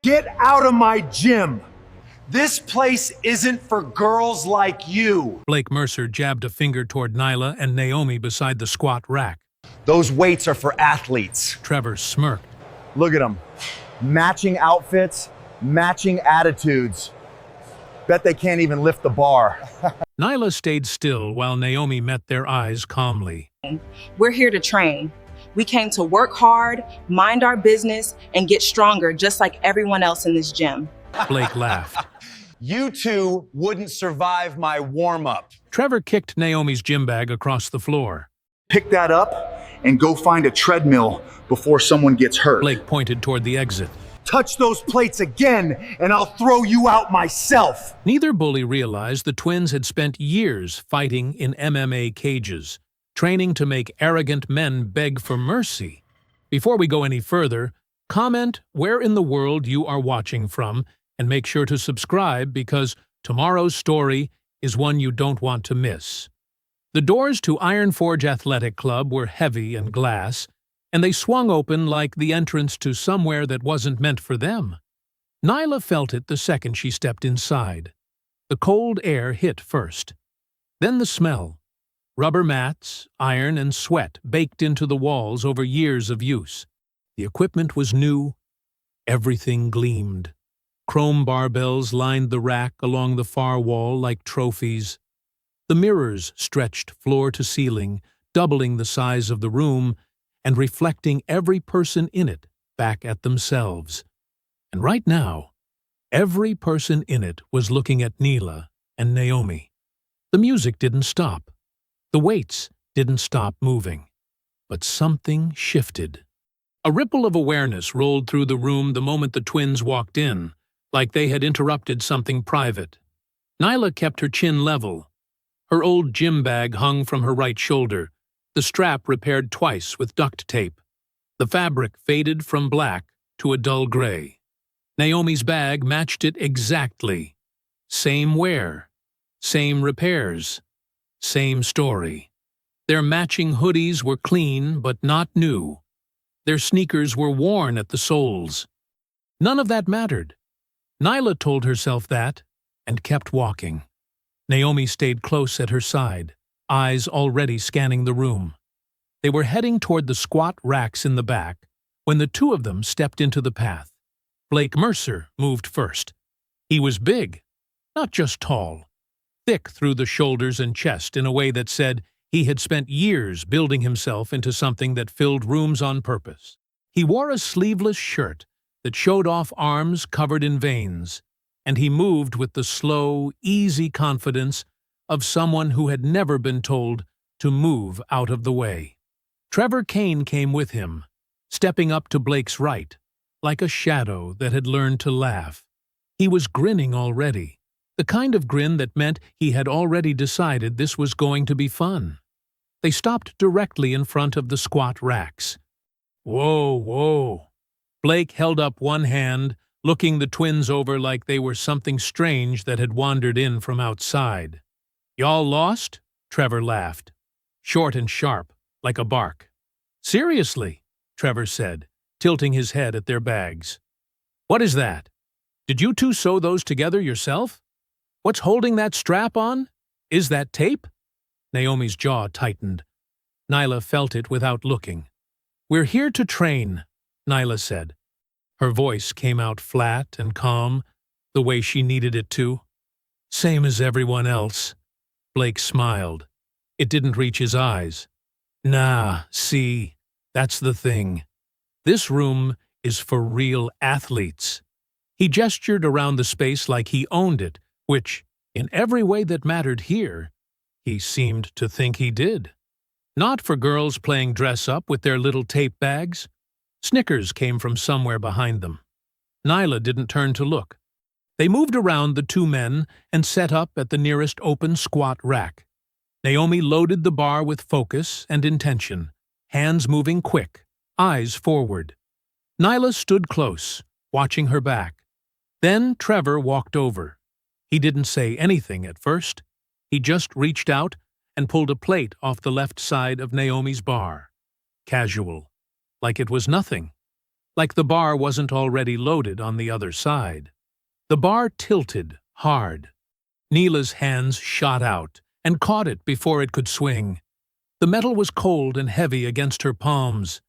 Get out of my gym! This place isn't for girls like you. Blake Mercer jabbed a finger toward Nyla and Naomi beside the squat rack. Those weights are for athletes. Trevor smirked. Look at them. Matching outfits, matching attitudes. Bet they can't even lift the bar. Nyla stayed still while Naomi met their eyes calmly. We're here to train. We came to work hard, mind our business, and get stronger just like everyone else in this gym. Blake laughed. You two wouldn't survive my warm-up. Trevor kicked Naomi's gym bag across the floor. Pick that up and go find a treadmill before someone gets hurt. Blake pointed toward the exit. Touch those plates again, and I'll throw you out myself. Neither bully realized the twins had spent years fighting in MMA cages, training to make arrogant men beg for mercy. Before we go any further, comment where in the world you are watching from, and make sure to subscribe because tomorrow's story is one you don't want to miss. The doors to Iron Forge Athletic Club were heavy and glass, and they swung open like the entrance to somewhere that wasn't meant for them. Nyla felt it the second she stepped inside. The cold air hit first. Then the smell. Rubber mats, iron, and sweat baked into the walls over years of use. The equipment was new. Everything gleamed. Chrome barbells lined the rack along the far wall like trophies. The mirrors stretched floor to ceiling, doubling the size of the room and reflecting every person in it back at themselves. And right now, every person in it was looking at Nyla and Naomi. The music didn't stop. The weights didn't stop moving. But something shifted. A ripple of awareness rolled through the room the moment the twins walked in, like they had interrupted something private. Nyla kept her chin level. Her old gym bag hung from her right shoulder, the strap repaired twice with duct tape. The fabric faded from black to a dull gray. Naomi's bag matched it exactly. Same wear, same repairs, same story. Their matching hoodies were clean but not new. Their sneakers were worn at the soles. None of that mattered. Nyla told herself that and kept walking. Naomi stayed close at her side, eyes already scanning the room. They were heading toward the squat racks in the back when the two of them stepped into the path. Blake Mercer moved first. He was big, not just tall, thick through the shoulders and chest in a way that said he had spent years building himself into something that filled rooms on purpose. He wore a sleeveless shirt that showed off arms covered in veins, and he moved with the slow, easy confidence of someone who had never been told to move out of the way. Trevor Kane came with him, stepping up to Blake's right, like a shadow that had learned to laugh. He was grinning already, the kind of grin that meant he had already decided this was going to be fun. They stopped directly in front of the squat racks. Whoa, whoa. Blake held up one hand, looking the twins over like they were something strange that had wandered in from outside. Y'all lost? Trevor laughed, short and sharp, like a bark. Seriously, Trevor said, tilting his head at their bags. What is that? Did you two sew those together yourself? What's holding that strap on? Is that tape? Naomi's jaw tightened. Nyla felt it without looking. We're here to train, Nyla said. Her voice came out flat and calm, the way she needed it to. Same as everyone else. Blake smiled. It didn't reach his eyes. Nah, see, that's the thing. This room is for real athletes. He gestured around the space like he owned it, which, in every way that mattered here, he seemed to think he did. Not for girls playing dress-up with their little tape bags. Snickers came from somewhere behind them. Nyla didn't turn to look. They moved around the two men and set up at the nearest open squat rack. Naomi loaded the bar with focus and intention, hands moving quick, eyes forward. Nyla stood close, watching her back. Then Trevor walked over. He didn't say anything at first. He just reached out and pulled a plate off the left side of Naomi's bar. Casual. Like it was nothing. like the bar wasn't already loaded on the other side. The bar tilted hard. Neela's hands shot out and caught it before it could swing. The metal was cold and heavy against her palms.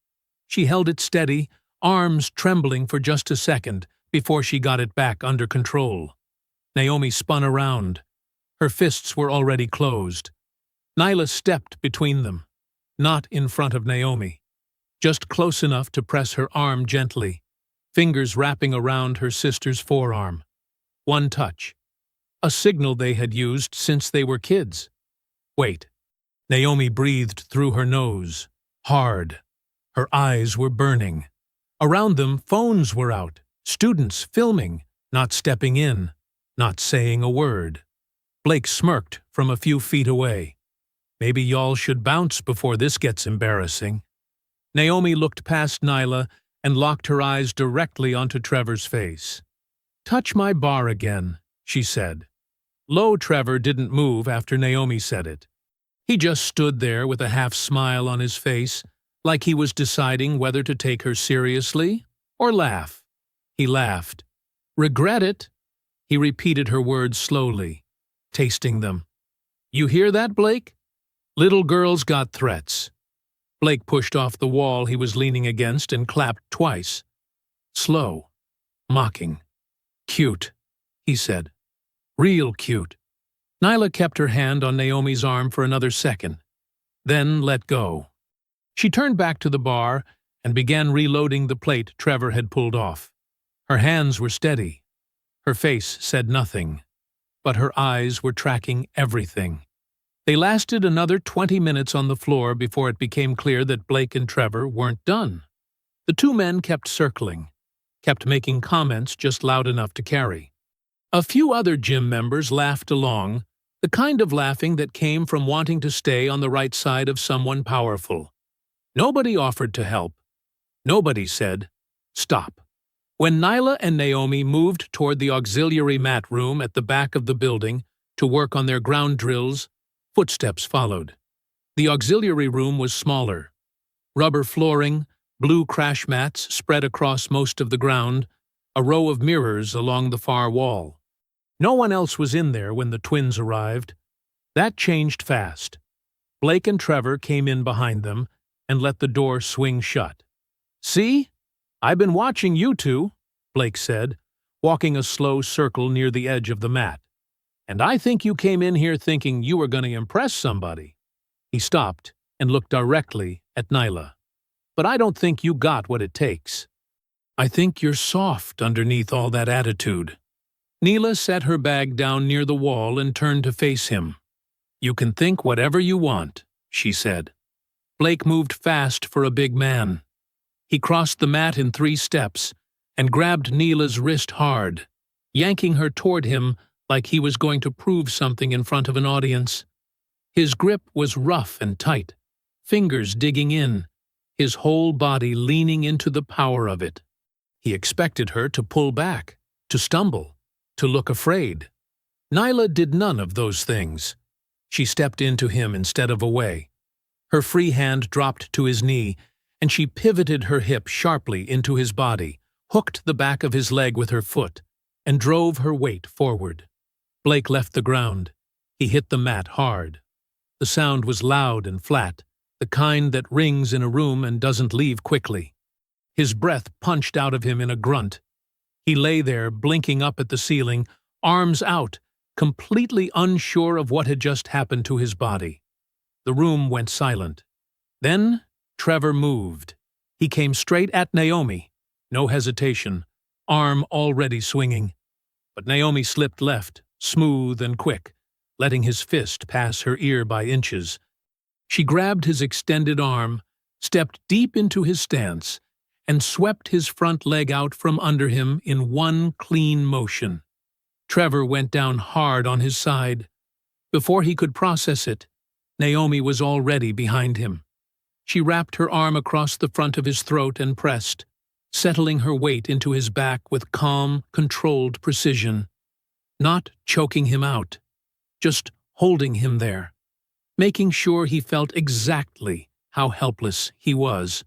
She held it steady, arms trembling for just a second before she got it back under control. Naomi spun around. Her fists were already closed. Nyla stepped between them, not in front of Naomi, just close enough to press her arm gently, fingers wrapping around her sister's forearm. One touch. A signal they had used since they were kids. Wait. Naomi breathed through her nose, hard. Her eyes were burning. Around them, phones were out, students filming, not stepping in, not saying a word. Blake smirked from a few feet away. Maybe y'all should bounce before this gets embarrassing. Naomi looked past Nyla and locked her eyes directly onto Trevor's face. "Touch my bar again," she said. Low Trevor didn't move after Naomi said it. He just stood there with a half smile on his face, like he was deciding whether to take her seriously or laugh. He laughed. "Regret it?" He repeated her words slowly, tasting them. "You hear that, Blake? Little girls got threats." Blake pushed off the wall he was leaning against and clapped twice. Slow, mocking. "Cute," he said. "Real cute." Nyla kept her hand on Naomi's arm for another second, then let go. She turned back to the bar and began reloading the plate Trevor had pulled off. Her hands were steady. Her face said nothing, but her eyes were tracking everything. They lasted another 20 minutes on the floor before it became clear that Blake and Trevor weren't done. The two men kept circling, kept making comments just loud enough to carry. A few other gym members laughed along, the kind of laughing that came from wanting to stay on the right side of someone powerful. Nobody offered to help. Nobody said, "Stop." When Nyla and Naomi moved toward the auxiliary mat room at the back of the building to work on their ground drills, footsteps followed. The auxiliary room was smaller. Rubber flooring, blue crash mats spread across most of the ground, a row of mirrors along the far wall. No one else was in there when the twins arrived. That changed fast. Blake and Trevor came in behind them and let the door swing shut. "See? I've been watching you two," Blake said, walking a slow circle near the edge of the mat. "And I think you came in here thinking you were going to impress somebody." He stopped and looked directly at Nyla. "But I don't think you got what it takes. I think you're soft underneath all that attitude." Neela set her bag down near the wall and turned to face him. "You can think whatever you want," she said. Blake moved fast for a big man. He crossed the mat in 3 steps and grabbed Neela's wrist hard, yanking her toward him like he was going to prove something in front of an audience. His grip was rough and tight, fingers digging in, his whole body leaning into the power of it. He expected her to pull back, to stumble, to look afraid. Nyla did none of those things. She stepped into him instead of away. Her free hand dropped to his knee, and she pivoted her hip sharply into his body, hooked the back of his leg with her foot, and drove her weight forward. Blake left the ground. He hit the mat hard. The sound was loud and flat, the kind that rings in a room and doesn't leave quickly. His breath punched out of him in a grunt. He lay there, blinking up at the ceiling, arms out, completely unsure of what had just happened to his body. The room went silent. Then Trevor moved. He came straight at Naomi. No hesitation, arm already swinging. But Naomi slipped left, smooth and quick, letting his fist pass her ear by inches. She grabbed his extended arm, stepped deep into his stance, and swept his front leg out from under him in one clean motion. Trevor went down hard on his side. Before he could process it, Naomi was already behind him. She wrapped her arm across the front of his throat and pressed, settling her weight into his back with calm, controlled precision. Not choking him out, just holding him there, making sure he felt exactly how helpless he was.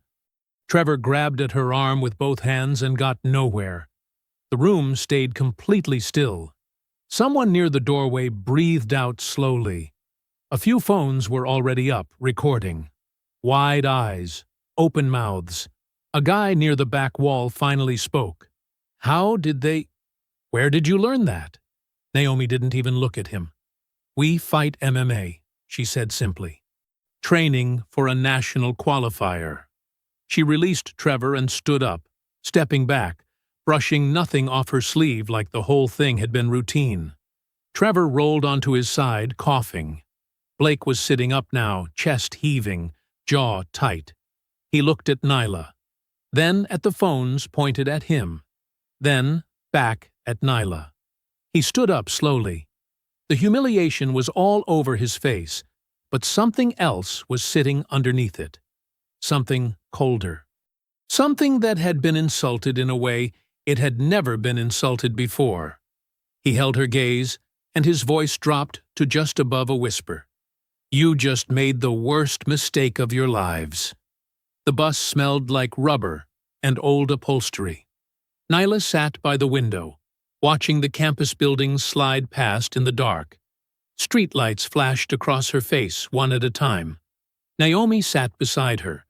Trevor grabbed at her arm with both hands and got nowhere. The room stayed completely still. Someone near the doorway breathed out slowly. A few phones were already up, recording. Wide eyes, open mouths. A guy near the back wall finally spoke. How did they... Where did you learn that? Naomi didn't even look at him. We fight MMA, she said simply. Training for a national qualifier. She released Trevor and stood up, stepping back, brushing nothing off her sleeve like the whole thing had been routine. Trevor rolled onto his side, coughing. Blake was sitting up now, chest heaving, jaw tight. He looked at Nyla, then at the phones pointed at him, then back at Nyla. He stood up slowly. The humiliation was all over his face, but something else was sitting underneath it. Something colder. Something that had been insulted in a way it had never been insulted before. He held her gaze, and his voice dropped to just above a whisper. You just made the worst mistake of your lives. The bus smelled like rubber and old upholstery. Nyla sat by the window, watching the campus buildings slide past in the dark. Streetlights flashed across her face one at a time. Naomi sat beside her,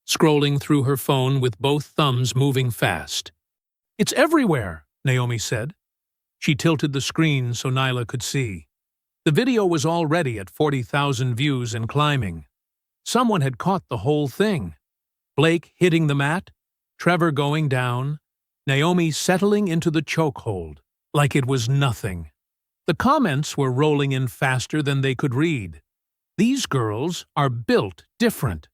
scrolling through her phone with both thumbs moving fast. It's everywhere, Naomi said. She tilted the screen so Nyla could see. The video was already at 40,000 views and climbing. Someone had caught the whole thing. Blake hitting the mat, Trevor going down, Naomi settling into the chokehold, like it was nothing. The comments were rolling in faster than they could read. These girls are built different.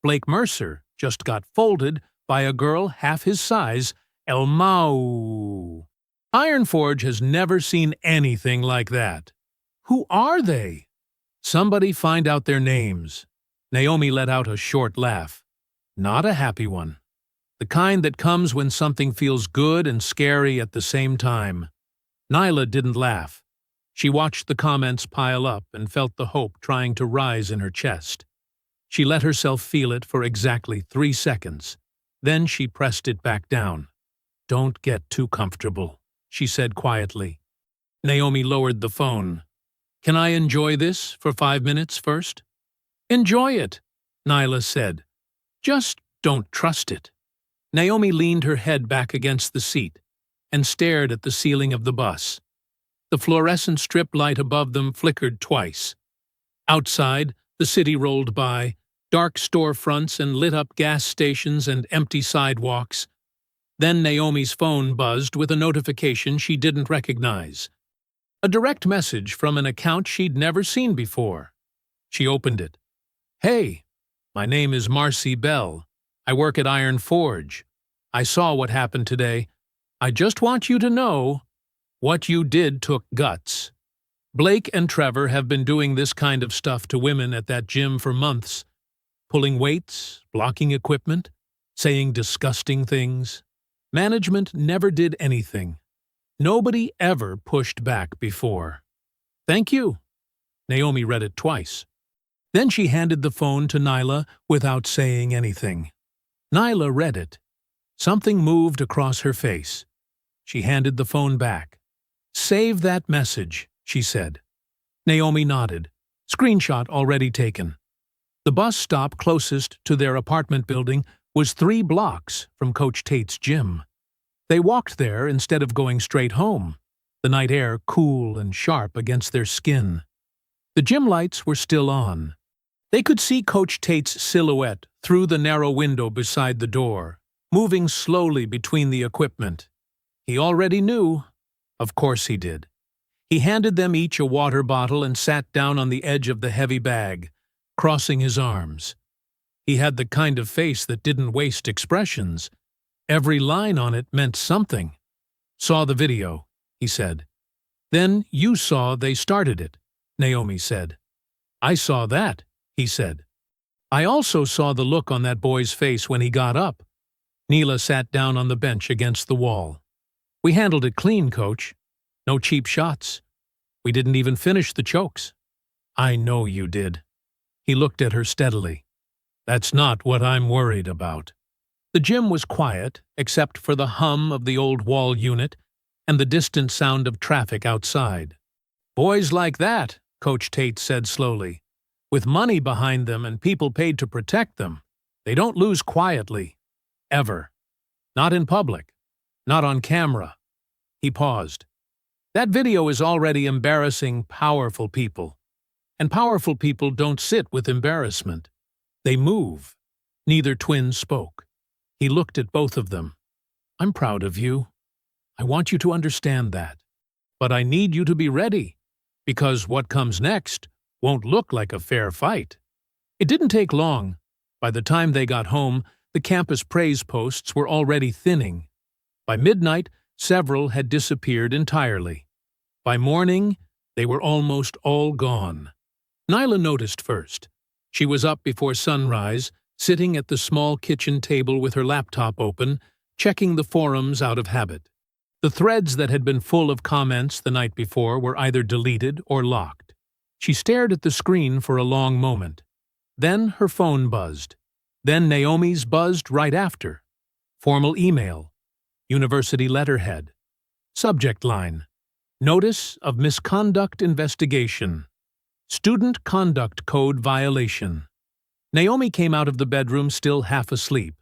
Blake Mercer just got folded by a girl half his size, El Mau. Ironforge has never seen anything like that. Who are they? Somebody find out their names. Naomi let out a short laugh. Not a happy one. The kind that comes when something feels good and scary at the same time. Nyla didn't laugh. She watched the comments pile up and felt the hope trying to rise in her chest. She let herself feel it for exactly 3 seconds. Then she pressed it back down. Don't get too comfortable, she said quietly. Naomi lowered the phone. Can I enjoy this for 5 minutes first? Enjoy it, Nyla said. Just don't trust it. Naomi leaned her head back against the seat and stared at the ceiling of the bus. The fluorescent strip light above them flickered twice. Outside, the city rolled by, dark storefronts and lit-up gas stations and empty sidewalks. Then Naomi's phone buzzed with a notification she didn't recognize. A direct message from an account she'd never seen before. She opened it. Hey, my name is Marcy Bell. I work at Iron Forge. I saw what happened today. I just want you to know what you did took guts. Blake and Trevor have been doing this kind of stuff to women at that gym for months. Pulling weights, blocking equipment, saying disgusting things. Management never did anything. Nobody ever pushed back before. Thank you. Naomi read it twice. Then she handed the phone to Nyla without saying anything. Nyla read it. Something moved across her face. She handed the phone back. Save that message, she said. Naomi nodded. Screenshot already taken. The bus stop closest to their apartment building was 3 blocks from Coach Tate's gym. They walked there instead of going straight home, the night air cool and sharp against their skin. The gym lights were still on. They could see Coach Tate's silhouette through the narrow window beside the door, moving slowly between the equipment. He already knew. Of course he did. He handed them each a water bottle and sat down on the edge of the heavy bag, crossing his arms. He had the kind of face that didn't waste expressions. Every line on it meant something. Saw the video, he said. Then you saw they started it, Naomi said. I saw that, he said. I also saw the look on that boy's face when he got up. Neela sat down on the bench against the wall. We handled it clean, Coach. No cheap shots. We didn't even finish the chokes. I know you did. He looked at her steadily. That's not what I'm worried about. The gym was quiet, except for the hum of the old wall unit and the distant sound of traffic outside. "Boys like that," Coach Tate said slowly, "with money behind them and people paid to protect them, they don't lose quietly. Ever. Not in public. Not on camera." He paused. "That video is already embarrassing powerful people. And powerful people don't sit with embarrassment. They move." Neither twin spoke. He looked at both of them. "I'm proud of you. I want you to understand that. But I need you to be ready, because what comes next won't look like a fair fight." It didn't take long. By the time they got home, the campus praise posts were already thinning. By midnight, several had disappeared entirely. By morning, they were almost all gone. Nyla noticed first. She was up before sunrise, sitting at the small kitchen table with her laptop open, checking the forums out of habit. The threads that had been full of comments the night before were either deleted or locked. She stared at the screen for a long moment. Then her phone buzzed. Then Naomi's buzzed right after. Formal email. University letterhead. Subject line: Notice of Misconduct Investigation. Student Conduct Code Violation. Naomi came out of the bedroom still half asleep,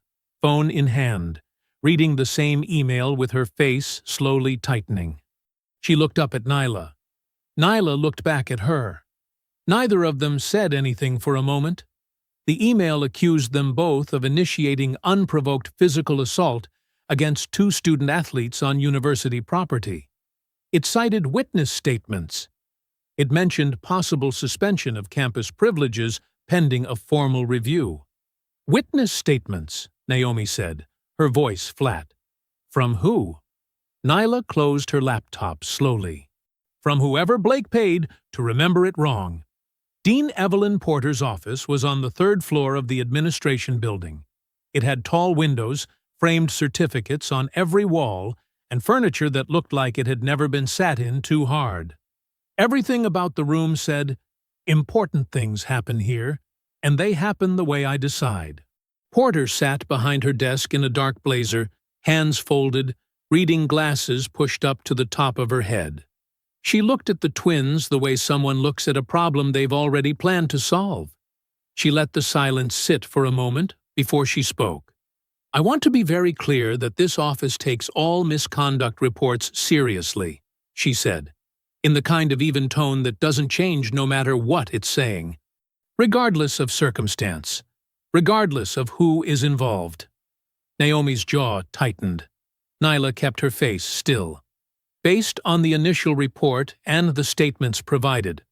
phone in hand, reading the same email with her face slowly tightening. She looked up at Nyla. Nyla looked back at her. Neither of them said anything for a moment. The email accused them both of initiating unprovoked physical assault against two student athletes on university property. It cited witness statements. It mentioned possible suspension of campus privileges pending a formal review. "Witness statements," Naomi said, her voice flat. "From who?" Nyla closed her laptop slowly. "From whoever Blake paid to remember it wrong." Dean Evelyn Porter's office was on the third floor of the administration building. It had tall windows, framed certificates on every wall, and furniture that looked like it had never been sat in too hard. Everything about the room said, "Important things happen here, and they happen the way I decide." Porter sat behind her desk in a dark blazer, hands folded, reading glasses pushed up to the top of her head. She looked at the twins the way someone looks at a problem they've already planned to solve. She let the silence sit for a moment before she spoke. "I want to be very clear that this office takes all misconduct reports seriously," she said, in the kind of even tone that doesn't change no matter what it's saying. "Regardless of circumstance. Regardless of who is involved." Naomi's jaw tightened. Nyla kept her face still. "Based on the initial report and the statements provided,"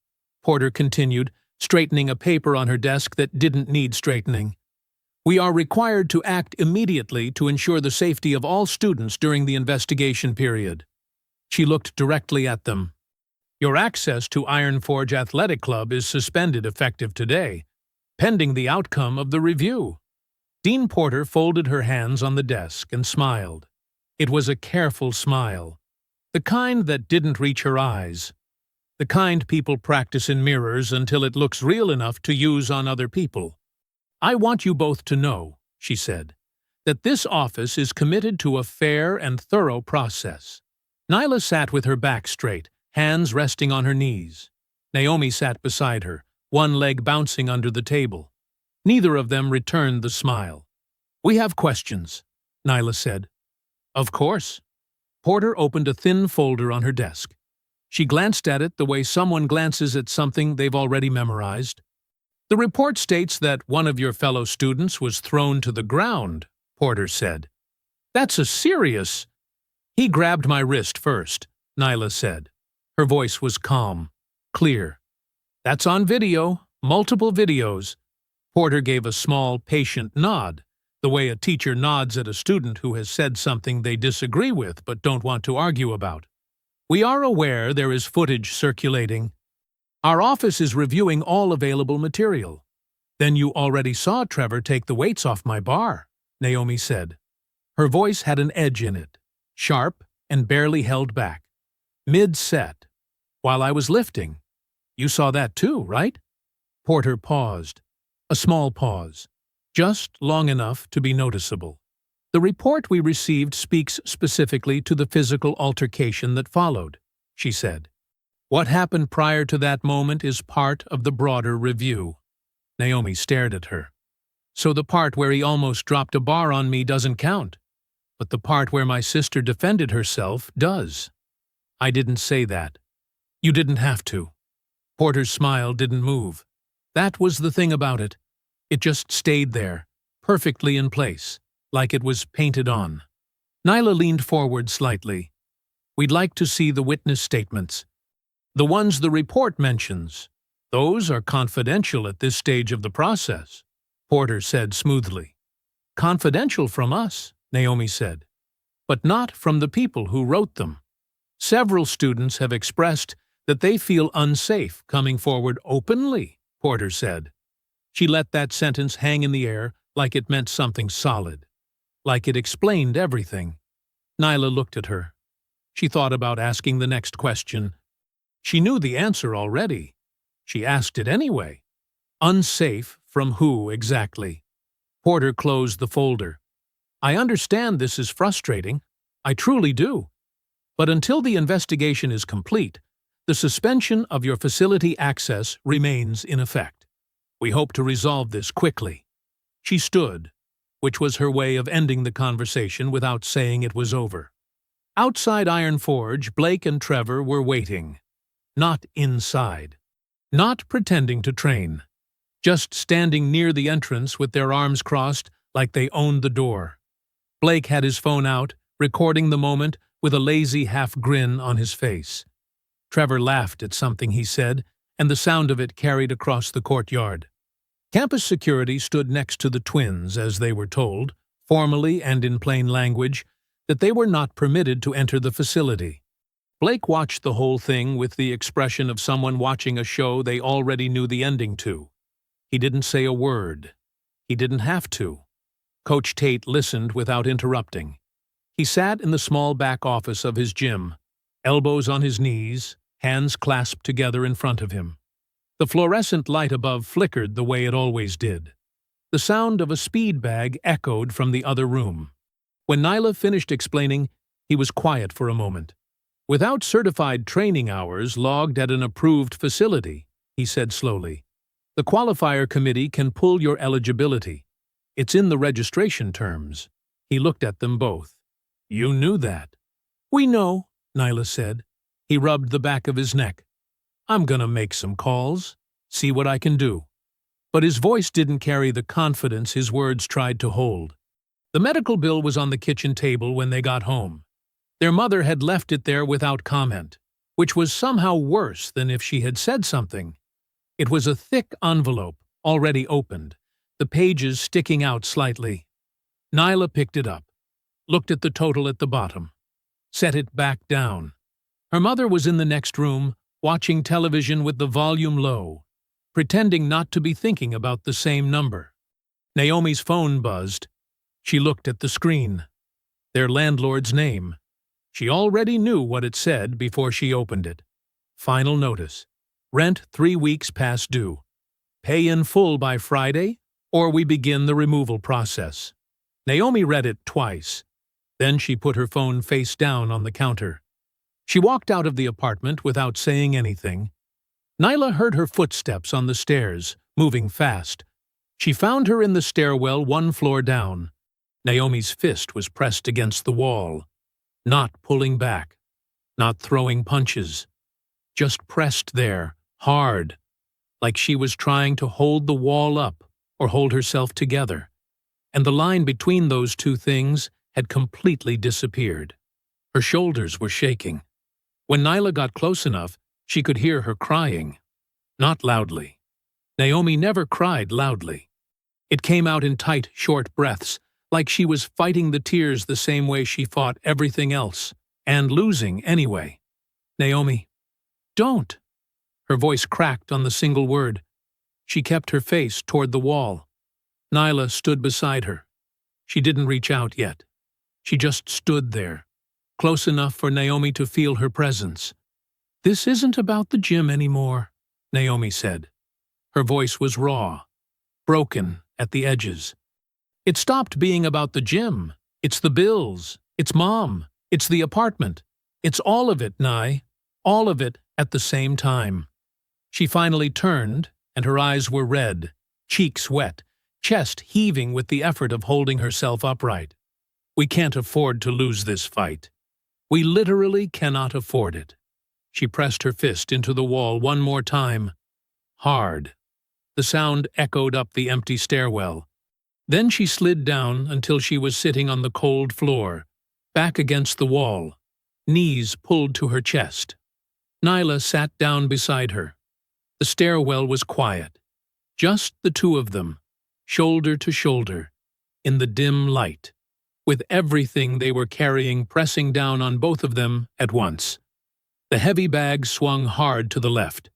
Porter continued, straightening a paper on her desk that didn't need straightening, "we are required to act immediately to ensure the safety of all students during the investigation period." She looked directly at them. "Your access to Iron Forge Athletic Club is suspended effective today, pending the outcome of the review." Dean Porter folded her hands on the desk and smiled. It was a careful smile, the kind that didn't reach her eyes, the kind people practice in mirrors until it looks real enough to use on other people. "I want you both to know," she said, "that this office is committed to a fair and thorough process." Nyla sat with her back straight, hands resting on her knees. Naomi sat beside her, one leg bouncing under the table. Neither of them returned the smile. "We have questions," Nyla said. "Of course." Porter opened a thin folder on her desk. She glanced at it the way someone glances at something they've already memorized. "The report states that one of your fellow students was thrown to the ground," Porter said. "That's a serious—" "He grabbed my wrist first," Nyla said. Her voice was calm, clear. "That's on video, multiple videos." Porter gave a small, patient nod, the way a teacher nods at a student who has said something they disagree with but don't want to argue about. "We are aware there is footage circulating. Our office is reviewing all available material." "Then you already saw Trevor take the weights off my bar," Naomi said. Her voice had an edge in it, sharp and barely held back. Mid-set, while I was lifting. You saw that too, right? Porter paused. A small pause, just long enough to be noticeable. The report we received speaks specifically to the physical altercation that followed, she said. What happened prior to that moment is part of the broader review. Naomi stared at her. So the part where he almost dropped a bar on me doesn't count, but the part where my sister defended herself does. I didn't say that. You didn't have to. Porter's smile didn't move. That was the thing about it. It just stayed there, perfectly in place, like it was painted on. Nyla leaned forward slightly. We'd like to see the witness statements. The ones the report mentions. Those are confidential at this stage of the process, Porter said smoothly. Confidential from us, Naomi said, but not from the people who wrote them. Several students have expressed that they feel unsafe coming forward openly, Porter said. She let that sentence hang in the air like it meant something solid, like it explained everything. Nyla looked at her. She thought about asking the next question. She knew the answer already. She asked it anyway. Unsafe from who exactly? Porter closed the folder. I understand this is frustrating. I truly do. But until the investigation is complete, the suspension of your facility access remains in effect. We hope to resolve this quickly. She stood, which was her way of ending the conversation without saying it was over. Outside Iron Forge, Blake and Trevor were waiting. Not inside. Not pretending to train. Just standing near the entrance with their arms crossed like they owned the door. Blake had his phone out, recording the moment with a lazy half-grin on his face. Trevor laughed at something he said, and the sound of it carried across the courtyard. Campus security stood next to the twins as they were told, formally and in plain language, that they were not permitted to enter the facility. Blake watched the whole thing with the expression of someone watching a show they already knew the ending to. He didn't say a word. He didn't have to. Coach Tate listened without interrupting. He sat in the small back office of his gym, elbows on his knees, hands clasped together in front of him. The fluorescent light above flickered the way it always did. The sound of a speed bag echoed from the other room. When Nyla finished explaining, he was quiet for a moment. Without certified training hours logged at an approved facility, he said slowly, the qualifier committee can pull your eligibility. It's in the registration terms. He looked at them both. You knew that. We know, Nyla said. He rubbed the back of his neck. I'm gonna make some calls, see what I can do. But his voice didn't carry the confidence his words tried to hold. The medical bill was on the kitchen table when they got home. Their mother had left it there without comment, which was somehow worse than if she had said something. It was a thick envelope, already opened, the pages sticking out slightly. Nyla picked it up, looked at the total at the bottom, set it back down. Her mother was in the next room, watching television with the volume low, pretending not to be thinking about the same number. Naomi's phone buzzed. She looked at the screen. Their landlord's name. She already knew what it said before she opened it. Final notice. Rent 3 weeks past due. Pay in full by Friday, or we begin the removal process. Naomi read it twice. Then she put her phone face down on the counter. She walked out of the apartment without saying anything. Nyla heard her footsteps on the stairs, moving fast. She found her in the stairwell 1 floor down. Naomi's fist was pressed against the wall. Not pulling back. Not throwing punches. Just pressed there, hard, like she was trying to hold the wall up or hold herself together. And the line between those two things had completely disappeared. Her shoulders were shaking. When Nyla got close enough, she could hear her crying. Not loudly. Naomi never cried loudly. It came out in tight, short breaths, like she was fighting the tears the same way she fought everything else, and losing anyway. Naomi, don't. Her voice cracked on the single word. She kept her face toward the wall. Nyla stood beside her. She didn't reach out yet. She just stood there, close enough for Naomi to feel her presence. This isn't about the gym anymore, Naomi said. Her voice was raw, broken at the edges. It stopped being about the gym, It's the bills. It's Mom. It's the apartment. It's all of it, Nye. All of it at the same time. She finally turned, and her eyes were red, cheeks wet, chest heaving with the effort of holding herself upright. We can't afford to lose this fight. We literally cannot afford it. She pressed her fist into the wall one more time. Hard. The sound echoed up the empty stairwell. Then she slid down until she was sitting on the cold floor, back against the wall, knees pulled to her chest. Nyla sat down beside her. The stairwell was quiet. Just the two of them, shoulder to shoulder, in the dim light, with everything they were carrying pressing down on both of them at once. The heavy bag swung hard to the left.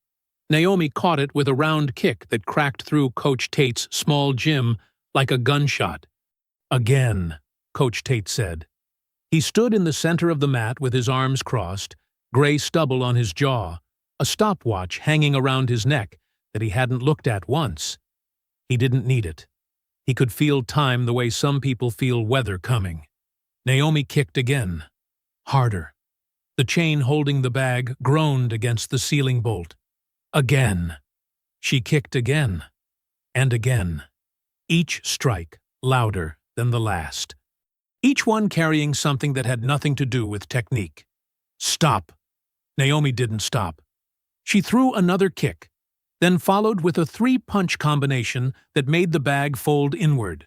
Naomi caught it with a round kick that cracked through Coach Tate's small gym like a gunshot. Again, Coach Tate said. He stood in the center of the mat with his arms crossed, gray stubble on his jaw, a stopwatch hanging around his neck that he hadn't looked at once. He didn't need it. He could feel time the way some people feel weather coming. Naomi kicked again. Harder. The chain holding the bag groaned against the ceiling bolt. Again. She kicked again. And again. Each strike louder than the last. Each one carrying something that had nothing to do with technique. Stop. Naomi didn't stop. She threw another kick, then followed with a 3-punch combination that made the bag fold inward.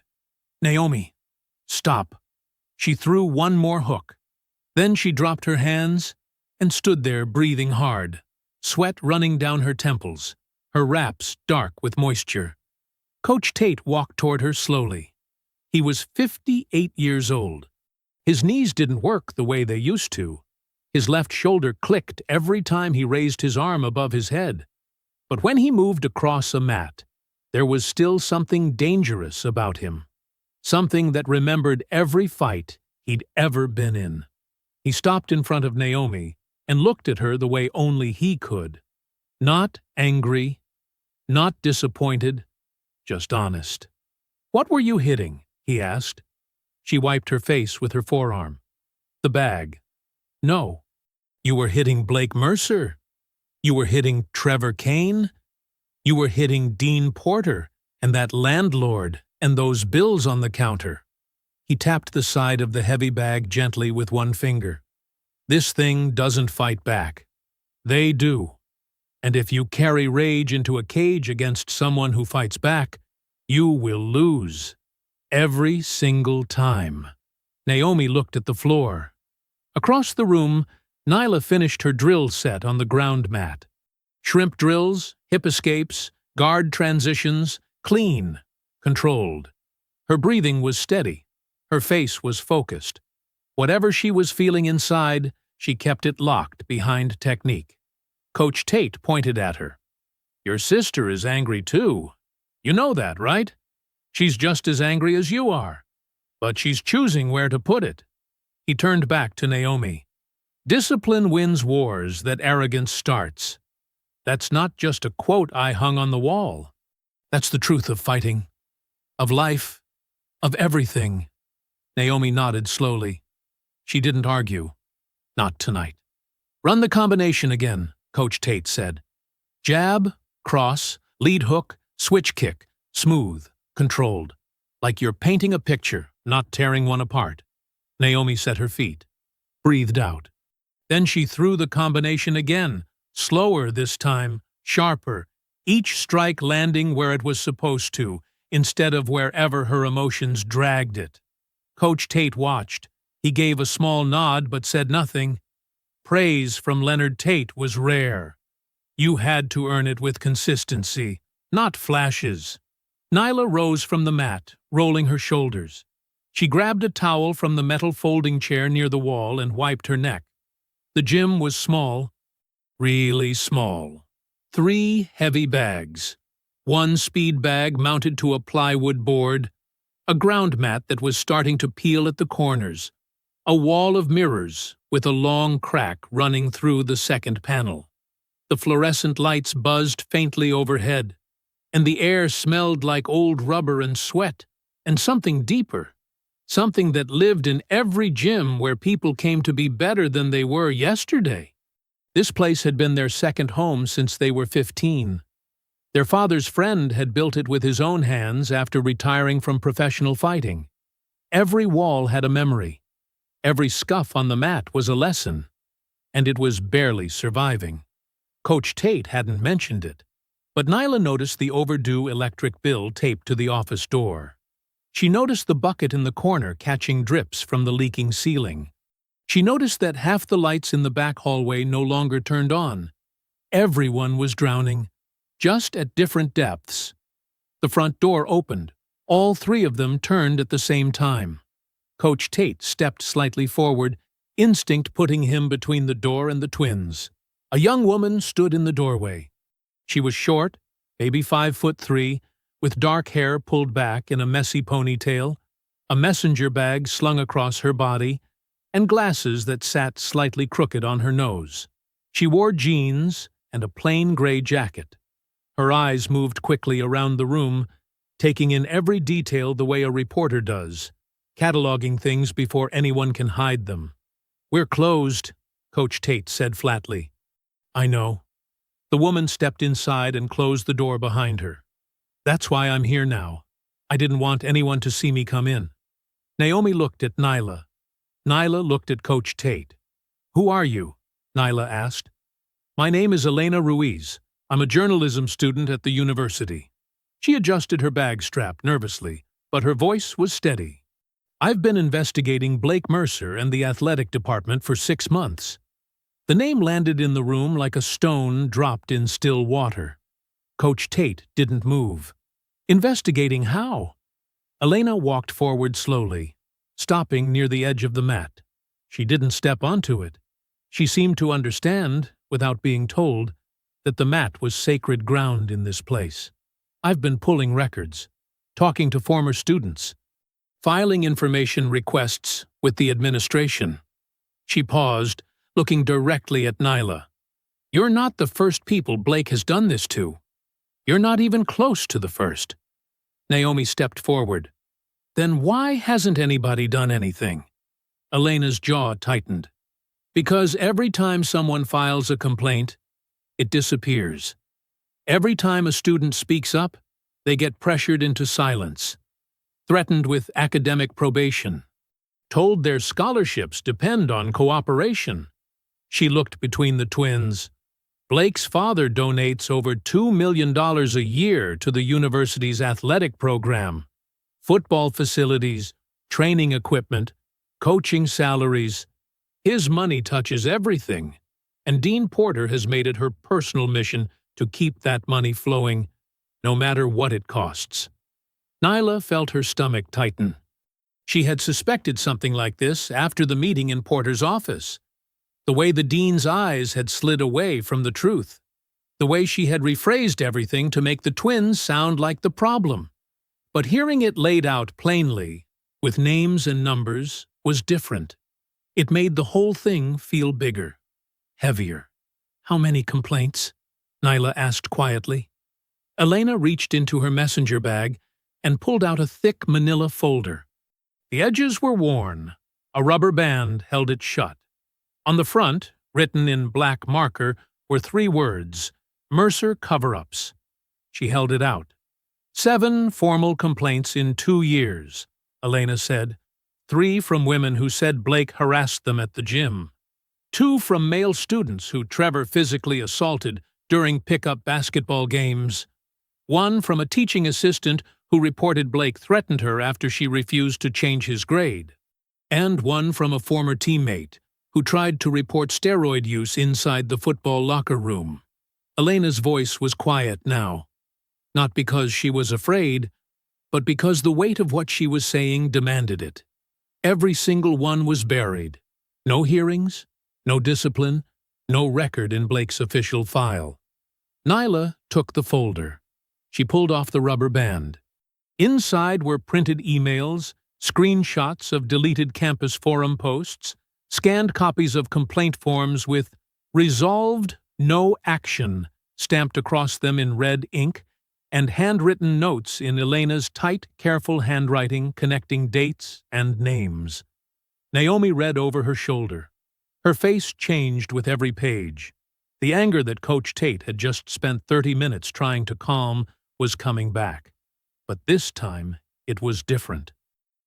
Naomi, stop. She threw one more hook. Then she dropped her hands and stood there breathing hard, sweat running down her temples, her wraps dark with moisture. Coach Tate walked toward her slowly. He was 58 years old. His knees didn't work the way they used to. His left shoulder clicked every time he raised his arm above his head. But when he moved across a mat, there was still something dangerous about him. Something that remembered every fight he'd ever been in. He stopped in front of Naomi and looked at her the way only he could. Not angry, not disappointed, just honest. "What were you hitting?" he asked. She wiped her face with her forearm. "The bag." "No. You were hitting Blake Mercer. You were hitting Trevor Kane. You were hitting Dean Porter and that landlord and those bills on the counter." He tapped the side of the heavy bag gently with one finger. "This thing doesn't fight back. They do. And if you carry rage into a cage against someone who fights back, you will lose. Every single time." Naomi looked at the floor. Across the room, Nyla finished her drill set on the ground mat. Shrimp drills, hip escapes, guard transitions, clean, controlled. Her breathing was steady. Her face was focused. Whatever she was feeling inside, she kept it locked behind technique. Coach Tate pointed at her. "Your sister is angry too. You know that, right? She's just as angry as you are. But she's choosing where to put it." He turned back to Naomi. "Discipline wins wars that arrogance starts. That's not just a quote I hung on the wall. That's the truth of fighting, of life, of everything." Naomi nodded slowly. She didn't argue. Not tonight. "Run the combination again," Coach Tate said. "Jab, cross, lead hook, switch kick, smooth, controlled. Like you're painting a picture, not tearing one apart." Naomi set her feet, breathed out. Then she threw the combination again, slower this time, sharper, each strike landing where it was supposed to, instead of wherever her emotions dragged it. Coach Tate watched. He gave a small nod but said nothing. Praise from Leonard Tate was rare. You had to earn it with consistency, not flashes. Nyla rose from the mat, rolling her shoulders. She grabbed a towel from the metal folding chair near the wall and wiped her neck. The gym was small, really small. 3 heavy bags. 1 speed bag mounted to a plywood board, a ground mat that was starting to peel at the corners, a wall of mirrors with a long crack running through the second panel. The fluorescent lights buzzed faintly overhead, and the air smelled like old rubber and sweat, and something deeper, something that lived in every gym where people came to be better than they were yesterday. This place had been their second home since they were 15. Their father's friend had built it with his own hands after retiring from professional fighting. Every wall had a memory. Every scuff on the mat was a lesson. And it was barely surviving. Coach Tate hadn't mentioned it, but Nyla noticed the overdue electric bill taped to the office door. She noticed the bucket in the corner catching drips from the leaking ceiling. She noticed that half the lights in the back hallway no longer turned on. Everyone was drowning, just at different depths. The front door opened. All three of them turned at the same time. Coach Tate stepped slightly forward, instinct putting him between the door and the twins. A young woman stood in the doorway. She was short, maybe 5'3", with dark hair pulled back in a messy ponytail, a messenger bag slung across her body, and glasses that sat slightly crooked on her nose. She wore jeans and a plain gray jacket. Her eyes moved quickly around the room, taking in every detail the way a reporter does, cataloging things before anyone can hide them. "We're closed," Coach Tate said flatly. "I know." The woman stepped inside and closed the door behind her. "That's why I'm here now. I didn't want anyone to see me come in." Naomi looked at Nyla. Nyla looked at Coach Tate. "Who are you?" Nyla asked. "My name is Elena Ruiz. I'm a journalism student at the university." She adjusted her bag strap nervously, but her voice was steady. "I've been investigating Blake Mercer and the athletic department for 6 months." The name landed in the room like a stone dropped in still water. Coach Tate didn't move. "Investigating how?" Elena walked forward slowly, stopping near the edge of the mat. She didn't step onto it. She seemed to understand, without being told, that the mat was sacred ground in this place. "I've been pulling records, talking to former students, filing information requests with the administration." She paused, looking directly at Nyla. "You're not the first people Blake has done this to. You're not even close to the first." Naomi stepped forward. "Then why hasn't anybody done anything?" Elena's jaw tightened. "Because every time someone files a complaint, it disappears. Every time a student speaks up, they get pressured into silence, threatened with academic probation, told their scholarships depend on cooperation." She looked between the twins. "Blake's father donates over $2 million a year to the university's athletic program. Football facilities, training equipment, coaching salaries. His money touches everything, and Dean Porter has made it her personal mission to keep that money flowing, no matter what it costs." Nyla felt her stomach tighten. She had suspected something like this after the meeting in Porter's office. The way the dean's eyes had slid away from the truth. The way she had rephrased everything to make the twins sound like the problem. But hearing it laid out plainly, with names and numbers, was different. It made the whole thing feel bigger, heavier. "How many complaints?" Nyla asked quietly. Elena reached into her messenger bag and pulled out a thick manila folder. The edges were worn. A rubber band held it shut. On the front, written in black marker, were 3 words, "Mercer Cover-Ups." She held it out. 7 formal complaints in 2 years, Elena said. 3 from women who said Blake harassed them at the gym. 2 from male students who Trevor physically assaulted during pickup basketball games. 1 from a teaching assistant who reported Blake threatened her after she refused to change his grade. And 1 from a former teammate who tried to report steroid use inside the football locker room. Elena's voice was quiet now, not because she was afraid, but because the weight of what she was saying demanded it. Every single one was buried. No hearings, no discipline, no record in Blake's official file. Nyla took the folder. She pulled off the rubber band. Inside were printed emails, screenshots of deleted campus forum posts, scanned copies of complaint forms with "Resolved, No Action" stamped across them in red ink, and handwritten notes in Elena's tight, careful handwriting connecting dates and names. Naomi read over her shoulder. Her face changed with every page. The anger that Coach Tate had just spent 30 minutes trying to calm was coming back. But this time, it was different.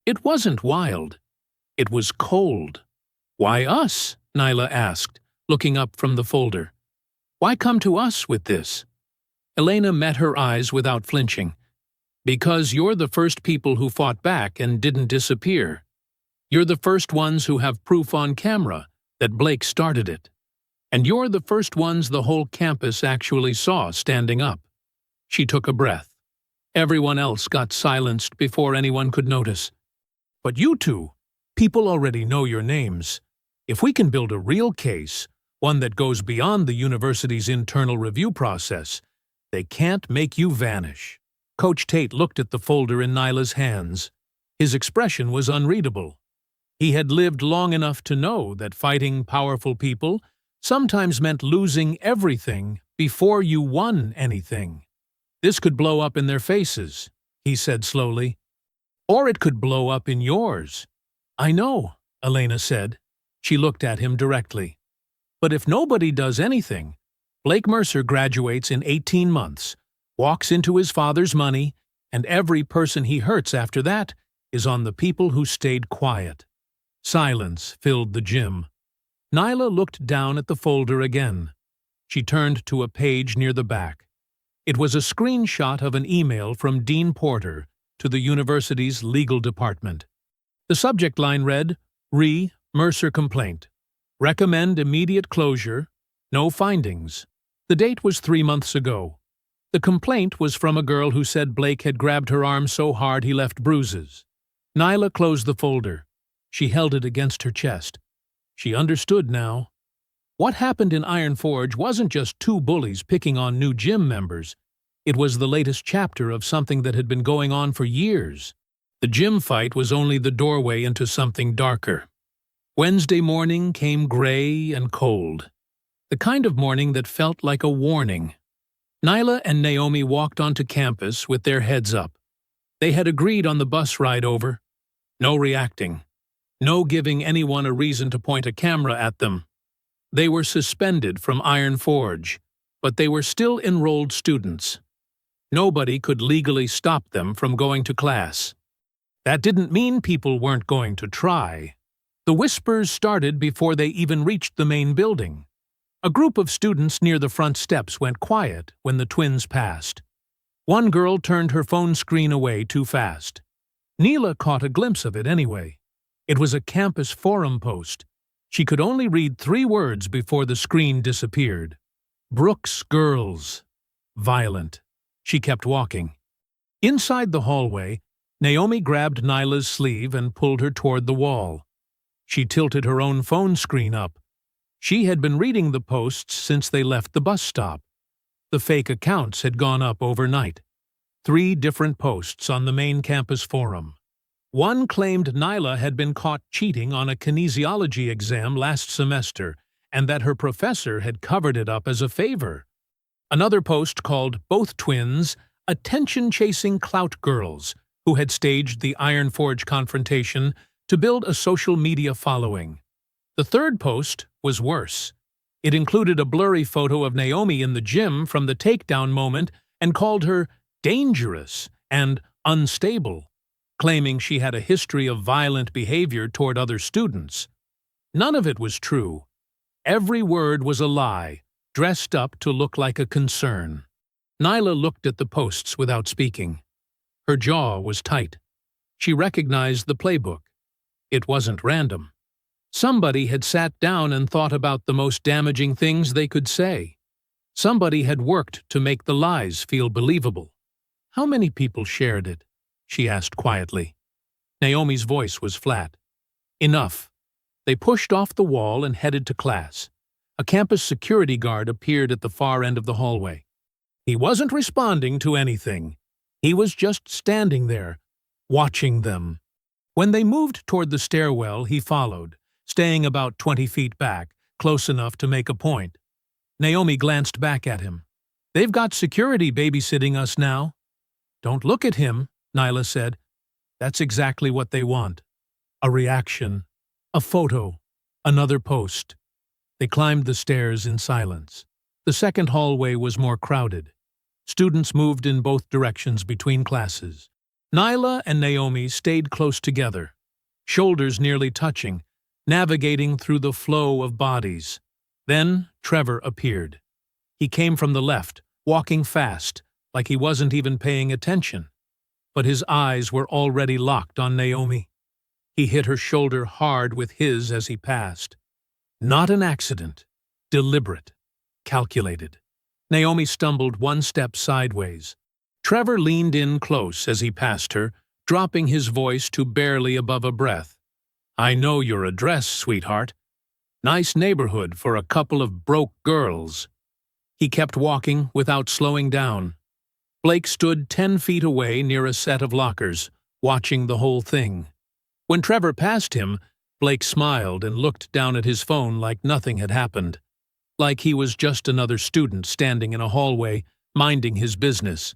It wasn't wild. It was cold. "Why us?" Nyla asked, looking up from the folder. "Why come to us with this?" Elena met her eyes without flinching. "Because you're the first people who fought back and didn't disappear. You're the first ones who have proof on camera that Blake started it. And you're the first ones the whole campus actually saw standing up." She took a breath. Everyone else got silenced before anyone could notice. "But you two, people already know your names. If we can build a real case, one that goes beyond the university's internal review process, they can't make you vanish." Coach Tate looked at the folder in Nyla's hands. His expression was unreadable. He had lived long enough to know that fighting powerful people sometimes meant losing everything before you won anything. "This could blow up in their faces," he said slowly. "Or it could blow up in yours." "I know," Elena said. She looked at him directly. "But if nobody does anything, Blake Mercer graduates in 18 months, walks into his father's money, and every person he hurts after that is on the people who stayed quiet." Silence filled the gym. Nyla looked down at the folder again. She turned to a page near the back. It was a screenshot of an email from Dean Porter to the university's legal department. The subject line read, Mercer complaint. Recommend immediate closure. No findings. The date was 3 months ago. The complaint was from a girl who said Blake had grabbed her arm so hard he left bruises. Nyla closed the folder. She held it against her chest. She understood now. What happened in Iron Forge wasn't just two bullies picking on new gym members. It was the latest chapter of something that had been going on for years. The gym fight was only the doorway into something darker. Wednesday morning came gray and cold. The kind of morning that felt like a warning. Nyla and Naomi walked onto campus with their heads up. They had agreed on the bus ride over. No reacting. No giving anyone a reason to point a camera at them. They were suspended from Iron Forge, but they were still enrolled students. Nobody could legally stop them from going to class. That didn't mean people weren't going to try. The whispers started before they even reached the main building. A group of students near the front steps went quiet when the twins passed. One girl turned her phone screen away too fast. Nyla caught a glimpse of it anyway. It was a campus forum post. She could only read 3 words before the screen disappeared. Brooks Girls. Violent. She kept walking. Inside the hallway, Naomi grabbed Nyla's sleeve and pulled her toward the wall. She tilted her own phone screen up. She had been reading the posts since they left the bus stop. The fake accounts had gone up overnight. 3 different posts on the main campus forum. One claimed Nyla had been caught cheating on a kinesiology exam last semester and that her professor had covered it up as a favor. Another post called both twins attention-chasing clout girls who had staged the Iron Forge confrontation to build a social media following. The third post was worse. It included a blurry photo of Naomi in the gym from the takedown moment and called her dangerous and unstable, claiming she had a history of violent behavior toward other students. None of it was true. Every word was a lie, dressed up to look like a concern. Nyla looked at the posts without speaking. Her jaw was tight. She recognized the playbook. It wasn't random. Somebody had sat down and thought about the most damaging things they could say. Somebody had worked to make the lies feel believable. How many people shared it? She asked quietly. Naomi's voice was flat. Enough. They pushed off the wall and headed to class. A campus security guard appeared at the far end of the hallway. He wasn't responding to anything. He was just standing there, watching them. When they moved toward the stairwell, he followed, staying about 20 feet back, close enough to make a point. Naomi glanced back at him. They've got security babysitting us now. Don't look at him, Nyla said. That's exactly what they want. A reaction. A photo. Another post. They climbed the stairs in silence. The second hallway was more crowded. Students moved in both directions between classes. Nyla and Naomi stayed close together, shoulders nearly touching, navigating through the flow of bodies. Then Trevor appeared. He came from the left, walking fast, like he wasn't even paying attention. But his eyes were already locked on Naomi. He hit her shoulder hard with his as he passed. Not an accident. Deliberate. Calculated. Naomi stumbled one step sideways. Trevor leaned in close as he passed her, dropping his voice to barely above a breath. I know your address, sweetheart. Nice neighborhood for a couple of broke girls. He kept walking without slowing down. Blake stood 10 feet away near a set of lockers, watching the whole thing. When Trevor passed him, Blake smiled and looked down at his phone like nothing had happened. Like he was just another student standing in a hallway, minding his business.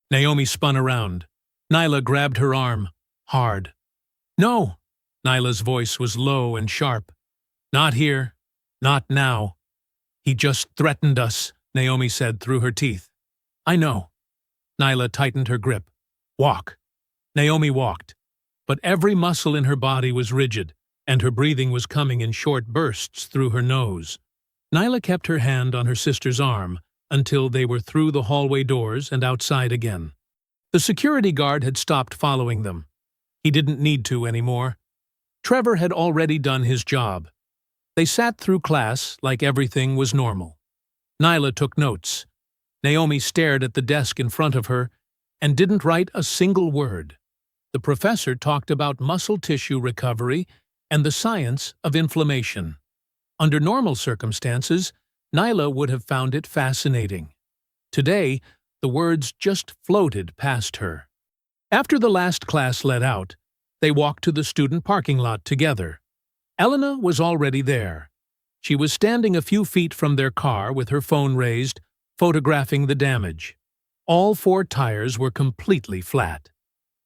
Naomi spun around. Nyla grabbed her arm, hard. No! Nyla's voice was low and sharp. Not here. Not now. He just threatened us, Naomi said through her teeth. I know. Nyla tightened her grip. Walk. Naomi walked. But every muscle in her body was rigid, and her breathing was coming in short bursts through her nose. Nyla kept her hand on her sister's arm until they were through the hallway doors and outside again. The security guard had stopped following them. He didn't need to anymore. Trevor had already done his job. They sat through class like everything was normal. Nyla took notes. Naomi stared at the desk in front of her and didn't write a single word. The professor talked about muscle tissue recovery and the science of inflammation. Under normal circumstances, Nyla would have found it fascinating. Today, the words just floated past her. After the last class let out, they walked to the student parking lot together. Elena was already there. She was standing a few feet from their car with her phone raised, photographing the damage. All 4 tires were completely flat.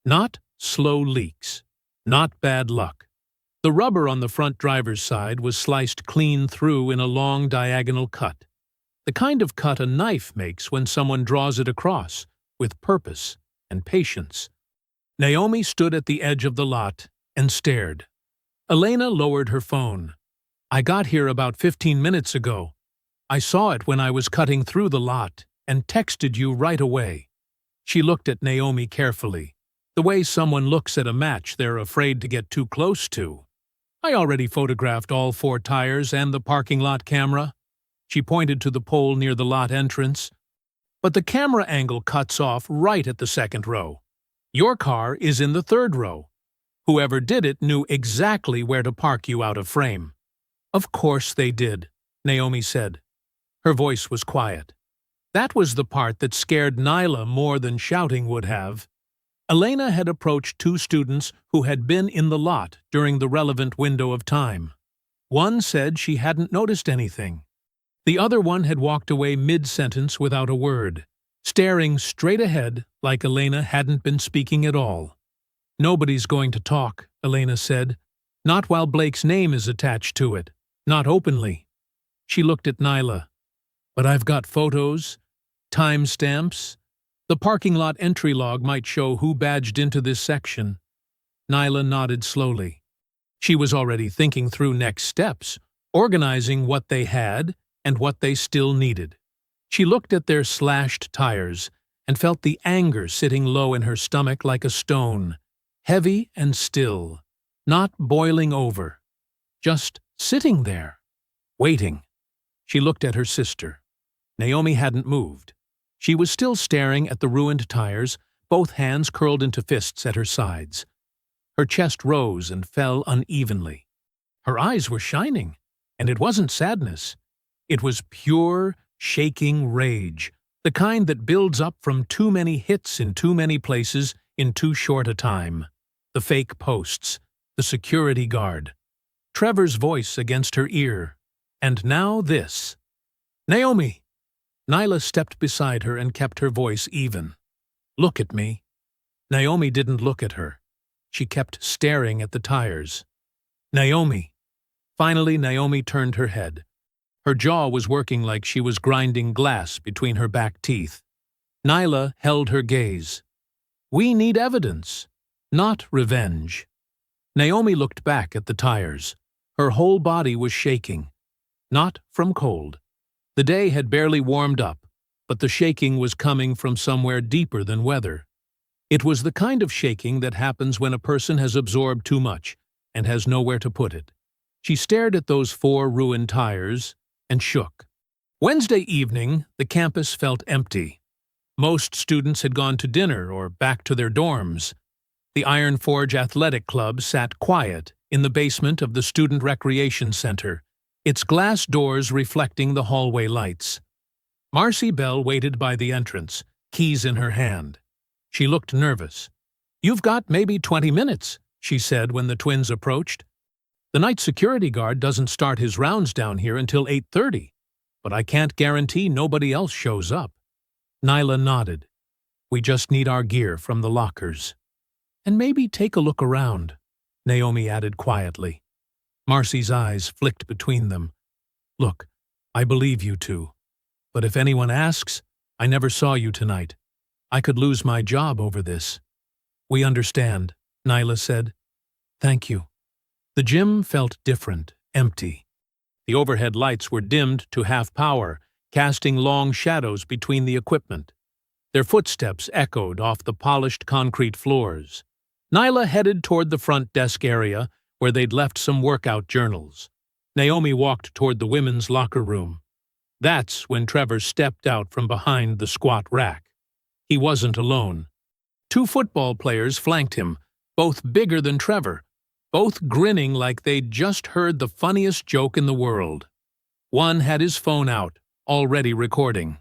Not slow leaks. Not bad luck. The rubber on the front driver's side was sliced clean through in a long diagonal cut. The kind of cut a knife makes when someone draws it across, with purpose and patience. Naomi stood at the edge of the lot and stared. Elena lowered her phone. I got here about 15 minutes ago. I saw it when I was cutting through the lot and texted you right away. She looked at Naomi carefully, the way someone looks at a match they're afraid to get too close to. I already photographed all 4 tires and the parking lot camera. She pointed to the pole near the lot entrance. But the camera angle cuts off right at the 2nd row. Your car is in the 3rd row. Whoever did it knew exactly where to park you out of frame. Of course they did, Naomi said. Her voice was quiet. That was the part that scared Nyla more than shouting would have. Elena had approached 2 students who had been in the lot during the relevant window of time. One said she hadn't noticed anything. The other one had walked away mid-sentence without a word, staring straight ahead like Elena hadn't been speaking at all. Nobody's going to talk, Elena said. Not while Blake's name is attached to it. Not openly. She looked at Nyla. But I've got photos, timestamps. The parking lot entry log might show who badged into this section. Nyla nodded slowly. She was already thinking through next steps, organizing what they had and what they still needed. She looked at their slashed tires and felt the anger sitting low in her stomach like a stone, heavy and still, not boiling over, just sitting there, waiting. She looked at her sister. Naomi hadn't moved. She was still staring at the ruined tires, both hands curled into fists at her sides. Her chest rose and fell unevenly. Her eyes were shining, and it wasn't sadness. It was pure, shaking rage, the kind that builds up from too many hits in too many places in too short a time. The fake posts, the security guard, Trevor's voice against her ear, and now this. Naomi! Nyla stepped beside her and kept her voice even. "Look at me." Naomi didn't look at her. She kept staring at the tires. "Naomi." Finally, Naomi turned her head. Her jaw was working like she was grinding glass between her back teeth. Nyla held her gaze. "We need evidence, not revenge." Naomi looked back at the tires. Her whole body was shaking. Not from cold. The day had barely warmed up, but the shaking was coming from somewhere deeper than weather. It was the kind of shaking that happens when a person has absorbed too much and has nowhere to put it. She stared at those 4 ruined tires and shook. Wednesday evening, the campus felt empty. Most students had gone to dinner or back to their dorms. The Iron Forge Athletic Club sat quiet in the basement of the Student Recreation Center, its glass doors reflecting the hallway lights. Marcy Bell waited by the entrance, keys in her hand. She looked nervous. "You've got maybe 20 minutes, she said when the twins approached. "The night security guard doesn't start his rounds down here until 8:30, but I can't guarantee nobody else shows up." Nyla nodded. "We just need our gear from the lockers. And maybe take a look around," Naomi added quietly. Marcy's eyes flicked between them. "Look, I believe you two. But if anyone asks, I never saw you tonight. I could lose my job over this." "We understand," Nyla said. "Thank you." The gym felt different, empty. The overhead lights were dimmed to half power, casting long shadows between the equipment. Their footsteps echoed off the polished concrete floors. Nyla headed toward the front desk area, where they'd left some workout journals. Naomi walked toward the women's locker room. That's when Trevor stepped out from behind the squat rack. He wasn't alone. 2 football players flanked him, both bigger than Trevor, both grinning like they'd just heard the funniest joke in the world. One had his phone out, already recording.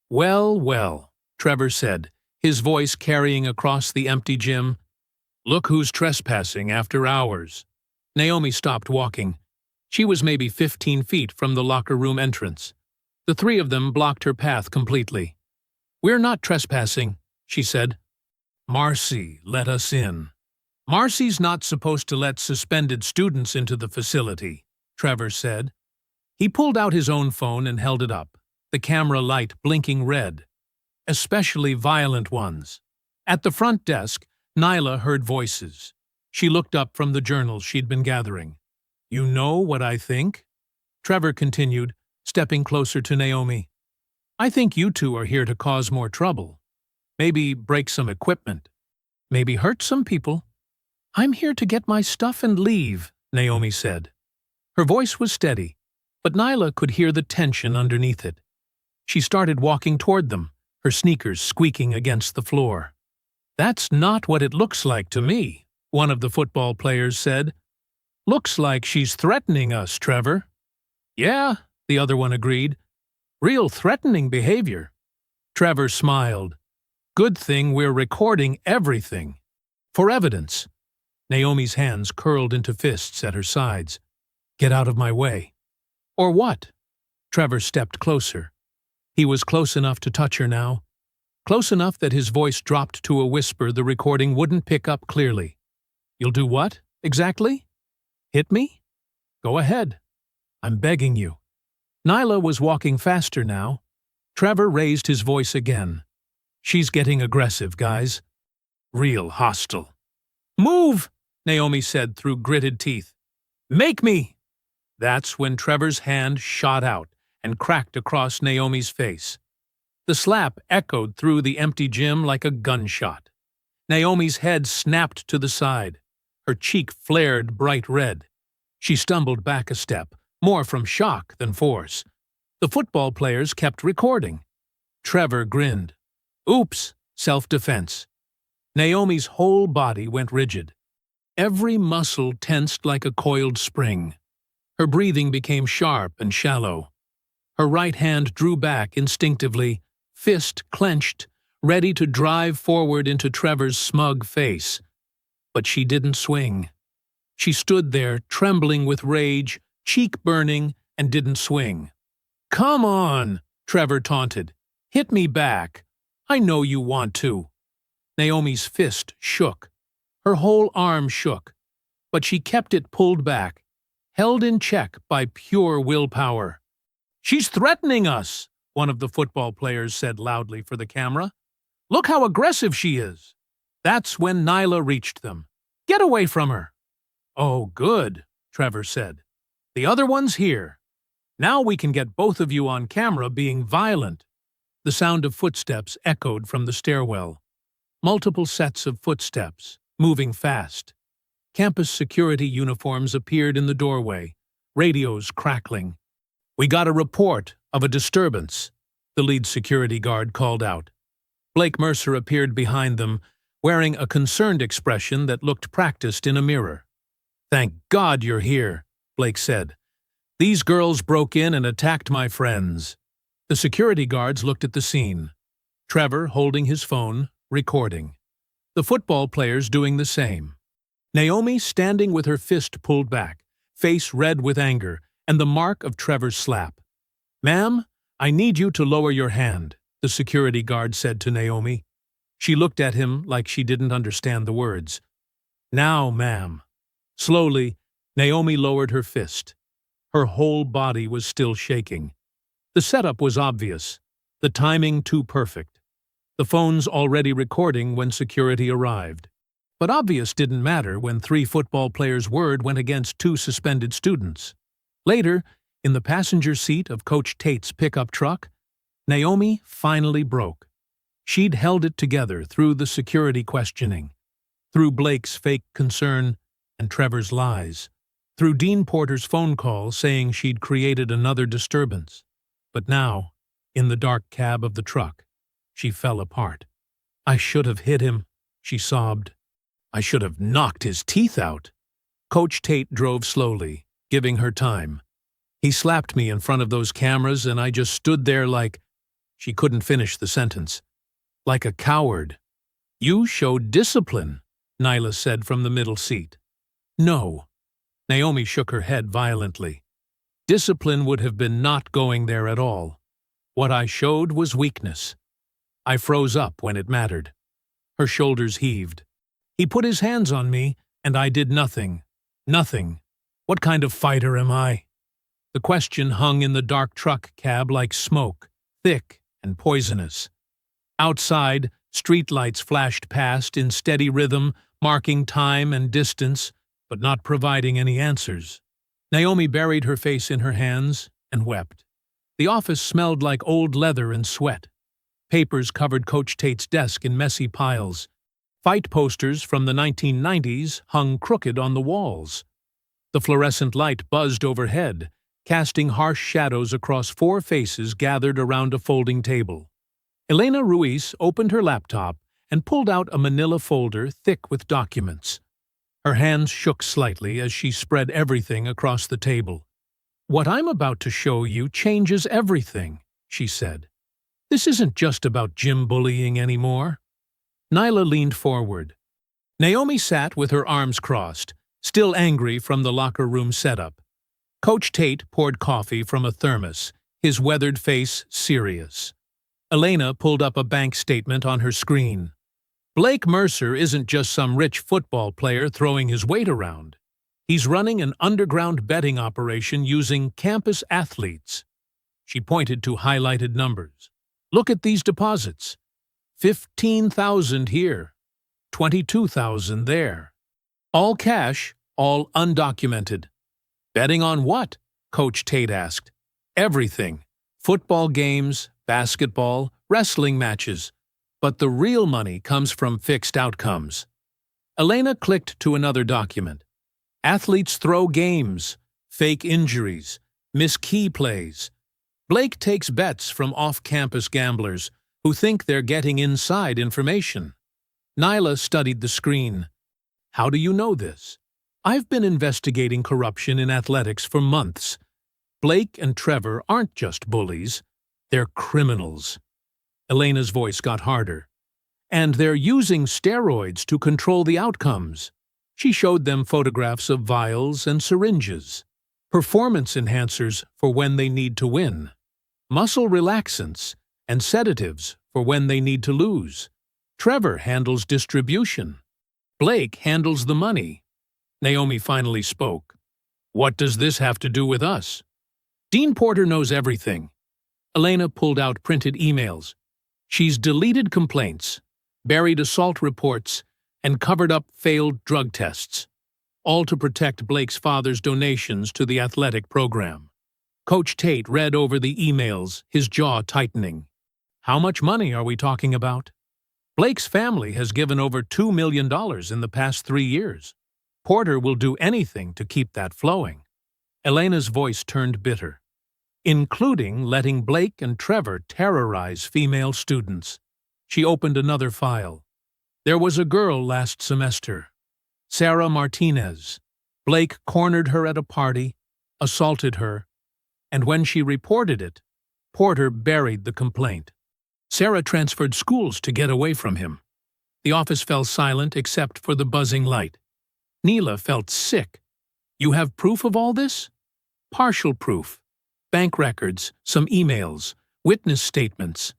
"Well, well," Trevor said, his voice carrying across the empty gym. "Look who's trespassing after hours." Naomi stopped walking. She was maybe 15 feet from the locker room entrance. The 3 of them blocked her path completely. "We're not trespassing," she said. "Marcy, let us in." "Marcy's not supposed to let suspended students into the facility," Trevor said. He pulled out his own phone and held it up, the camera light blinking red. "Especially violent ones." At the front desk, Nyla heard voices. She looked up from the journals she'd been gathering. "You know what I think?" Trevor continued, stepping closer to Naomi. "I think you two are here to cause more trouble. Maybe break some equipment. Maybe hurt some people." "I'm here to get my stuff and leave," Naomi said. Her voice was steady, but Nyla could hear the tension underneath it. She started walking toward them, her sneakers squeaking against the floor. "That's not what it looks like to me," one of the football players said. "Looks like she's threatening us, Trevor." "Yeah," the other one agreed. "Real threatening behavior." Trevor smiled. "Good thing we're recording everything. For evidence." Naomi's hands curled into fists at her sides. "Get out of my way." "Or what?" Trevor stepped closer. He was close enough to touch her now. Close enough that his voice dropped to a whisper the recording wouldn't pick up clearly. "You'll do what, exactly? Hit me? Go ahead. I'm begging you." Nyla was walking faster now. Trevor raised his voice again. "She's getting aggressive, guys. Real hostile." "Move!" Naomi said through gritted teeth. "Make me!" That's when Trevor's hand shot out and cracked across Naomi's face. The slap echoed through the empty gym like a gunshot. Naomi's head snapped to the side. Her cheek flared bright red. She stumbled back a step, more from shock than force. The football players kept recording. Trevor grinned. "Oops, self-defense." Naomi's whole body went rigid. Every muscle tensed like a coiled spring. Her breathing became sharp and shallow. Her right hand drew back instinctively, fist clenched, ready to drive forward into Trevor's smug face. But she didn't swing. She stood there, trembling with rage, cheek burning, and didn't swing. "Come on!" Trevor taunted. "Hit me back. I know you want to." Naomi's fist shook. Her whole arm shook, but she kept it pulled back, held in check by pure willpower. "She's threatening us," one of the football players said loudly for the camera. "Look how aggressive she is." That's when Nyla reached them. "Get away from her." "Oh, good," Trevor said. "The other one's here. Now we can get both of you on camera being violent." The sound of footsteps echoed from the stairwell. Multiple sets of footsteps, moving fast. Campus security uniforms appeared in the doorway, radios crackling. "We got a report of a disturbance," the lead security guard called out. Blake Mercer appeared behind them, wearing a concerned expression that looked practiced in a mirror. "Thank God you're here," Blake said. "These girls broke in and attacked my friends." The security guards looked at the scene. Trevor holding his phone, recording. The football players doing the same. Naomi standing with her fist pulled back, face red with anger, and the mark of Trevor's slap. "Ma'am, I need you to lower your hand," the security guard said to Naomi. She looked at him like she didn't understand the words. "Now, ma'am." Slowly, Naomi lowered her fist. Her whole body was still shaking. The setup was obvious, the timing too perfect. The phones already recording when security arrived. But obvious didn't matter when 3 football players' word went against 2 suspended students. Later, in the passenger seat of Coach Tate's pickup truck, Naomi finally broke. She'd held it together through the security questioning, through Blake's fake concern and Trevor's lies, through Dean Porter's phone call saying she'd created another disturbance. But now, in the dark cab of the truck, she fell apart. "I should have hit him," she sobbed. "I should have knocked his teeth out." Coach Tate drove slowly, giving her time. "He slapped me in front of those cameras and I just stood there like—" She couldn't finish the sentence. "Like a coward." "You showed discipline," Nyla said from the middle seat. "No." Naomi shook her head violently. "Discipline would have been not going there at all. What I showed was weakness. I froze up when it mattered." Her shoulders heaved. "He put his hands on me, and I did nothing. Nothing. What kind of fighter am I?" The question hung in the dark truck cab like smoke, thick and poisonous. Outside, streetlights flashed past in steady rhythm, marking time and distance, but not providing any answers. Naomi buried her face in her hands and wept. The office smelled like old leather and sweat. Papers covered Coach Tate's desk in messy piles. Fight posters from the 1990s hung crooked on the walls. The fluorescent light buzzed overhead, casting harsh shadows across 4 faces gathered around a folding table. Elena Ruiz opened her laptop and pulled out a manila folder thick with documents. Her hands shook slightly as she spread everything across the table. "What I'm about to show you changes everything," she said. "This isn't just about gym bullying anymore." Nyla leaned forward. Naomi sat with her arms crossed, still angry from the locker room setup. Coach Tate poured coffee from a thermos, his weathered face serious. Elena pulled up a bank statement on her screen. Blake Mercer isn't just some rich football player throwing his weight around. He's running an underground betting operation using campus athletes. She pointed to highlighted numbers. "Look at these deposits. 15,000 here, 22,000 there. All cash, all undocumented." "Betting on what?" Coach Tate asked. "Everything. Football games, basketball, wrestling matches. But the real money comes from fixed outcomes." Elena clicked to another document. "Athletes throw games, fake injuries, miss key plays. Blake takes bets from off-campus gamblers who think they're getting inside information." Nyla studied the screen. "How do you know this?" "I've been investigating corruption in athletics for months. Blake and Trevor aren't just bullies. They're criminals." Elena's voice got harder. "And they're using steroids to control the outcomes." She showed them photographs of vials and syringes. "Performance enhancers for when they need to win." muscle relaxants, and sedatives for when they need to lose. Trevor handles distribution. Blake handles the money. Naomi finally spoke. What does this have to do with us? Dean Porter knows everything. Elena pulled out printed emails. She's deleted complaints, buried assault reports, and covered up failed drug tests, all to protect Blake's father's donations to the athletic program. Coach Tate read over the emails, his jaw tightening. How much money are we talking about? Blake's family has given over $2 million in the past 3 years. Porter will do anything to keep that flowing. Elena's voice turned bitter. Including letting Blake and Trevor terrorize female students. She opened another file. There was a girl last semester, Sarah Martinez. Blake cornered her at a party, assaulted her, and when she reported it, Porter buried the complaint. Sarah transferred schools to get away from him. The office fell silent except for the buzzing light. Neela felt sick. You have proof of all this? Partial proof. Bank records, some emails, witness statements.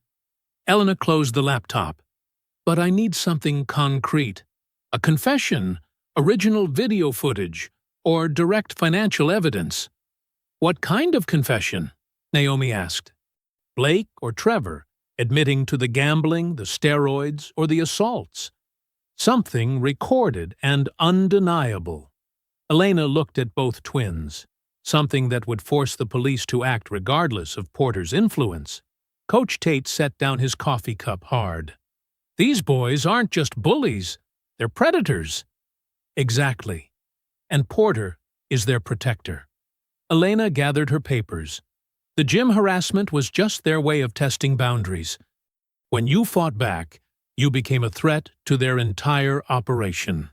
Elena closed the laptop. But I need something concrete. A confession, original video footage, or direct financial evidence. What kind of confession? Naomi asked. Blake or Trevor, admitting to the gambling, the steroids, or the assaults. Something recorded and undeniable. Elena looked at both twins. Something that would force the police to act regardless of Porter's influence. Coach Tate set down his coffee cup hard. These boys aren't just bullies, they're predators. Exactly. And Porter is their protector. Elena gathered her papers. The gym harassment was just their way of testing boundaries. When you fought back, you became a threat to their entire operation.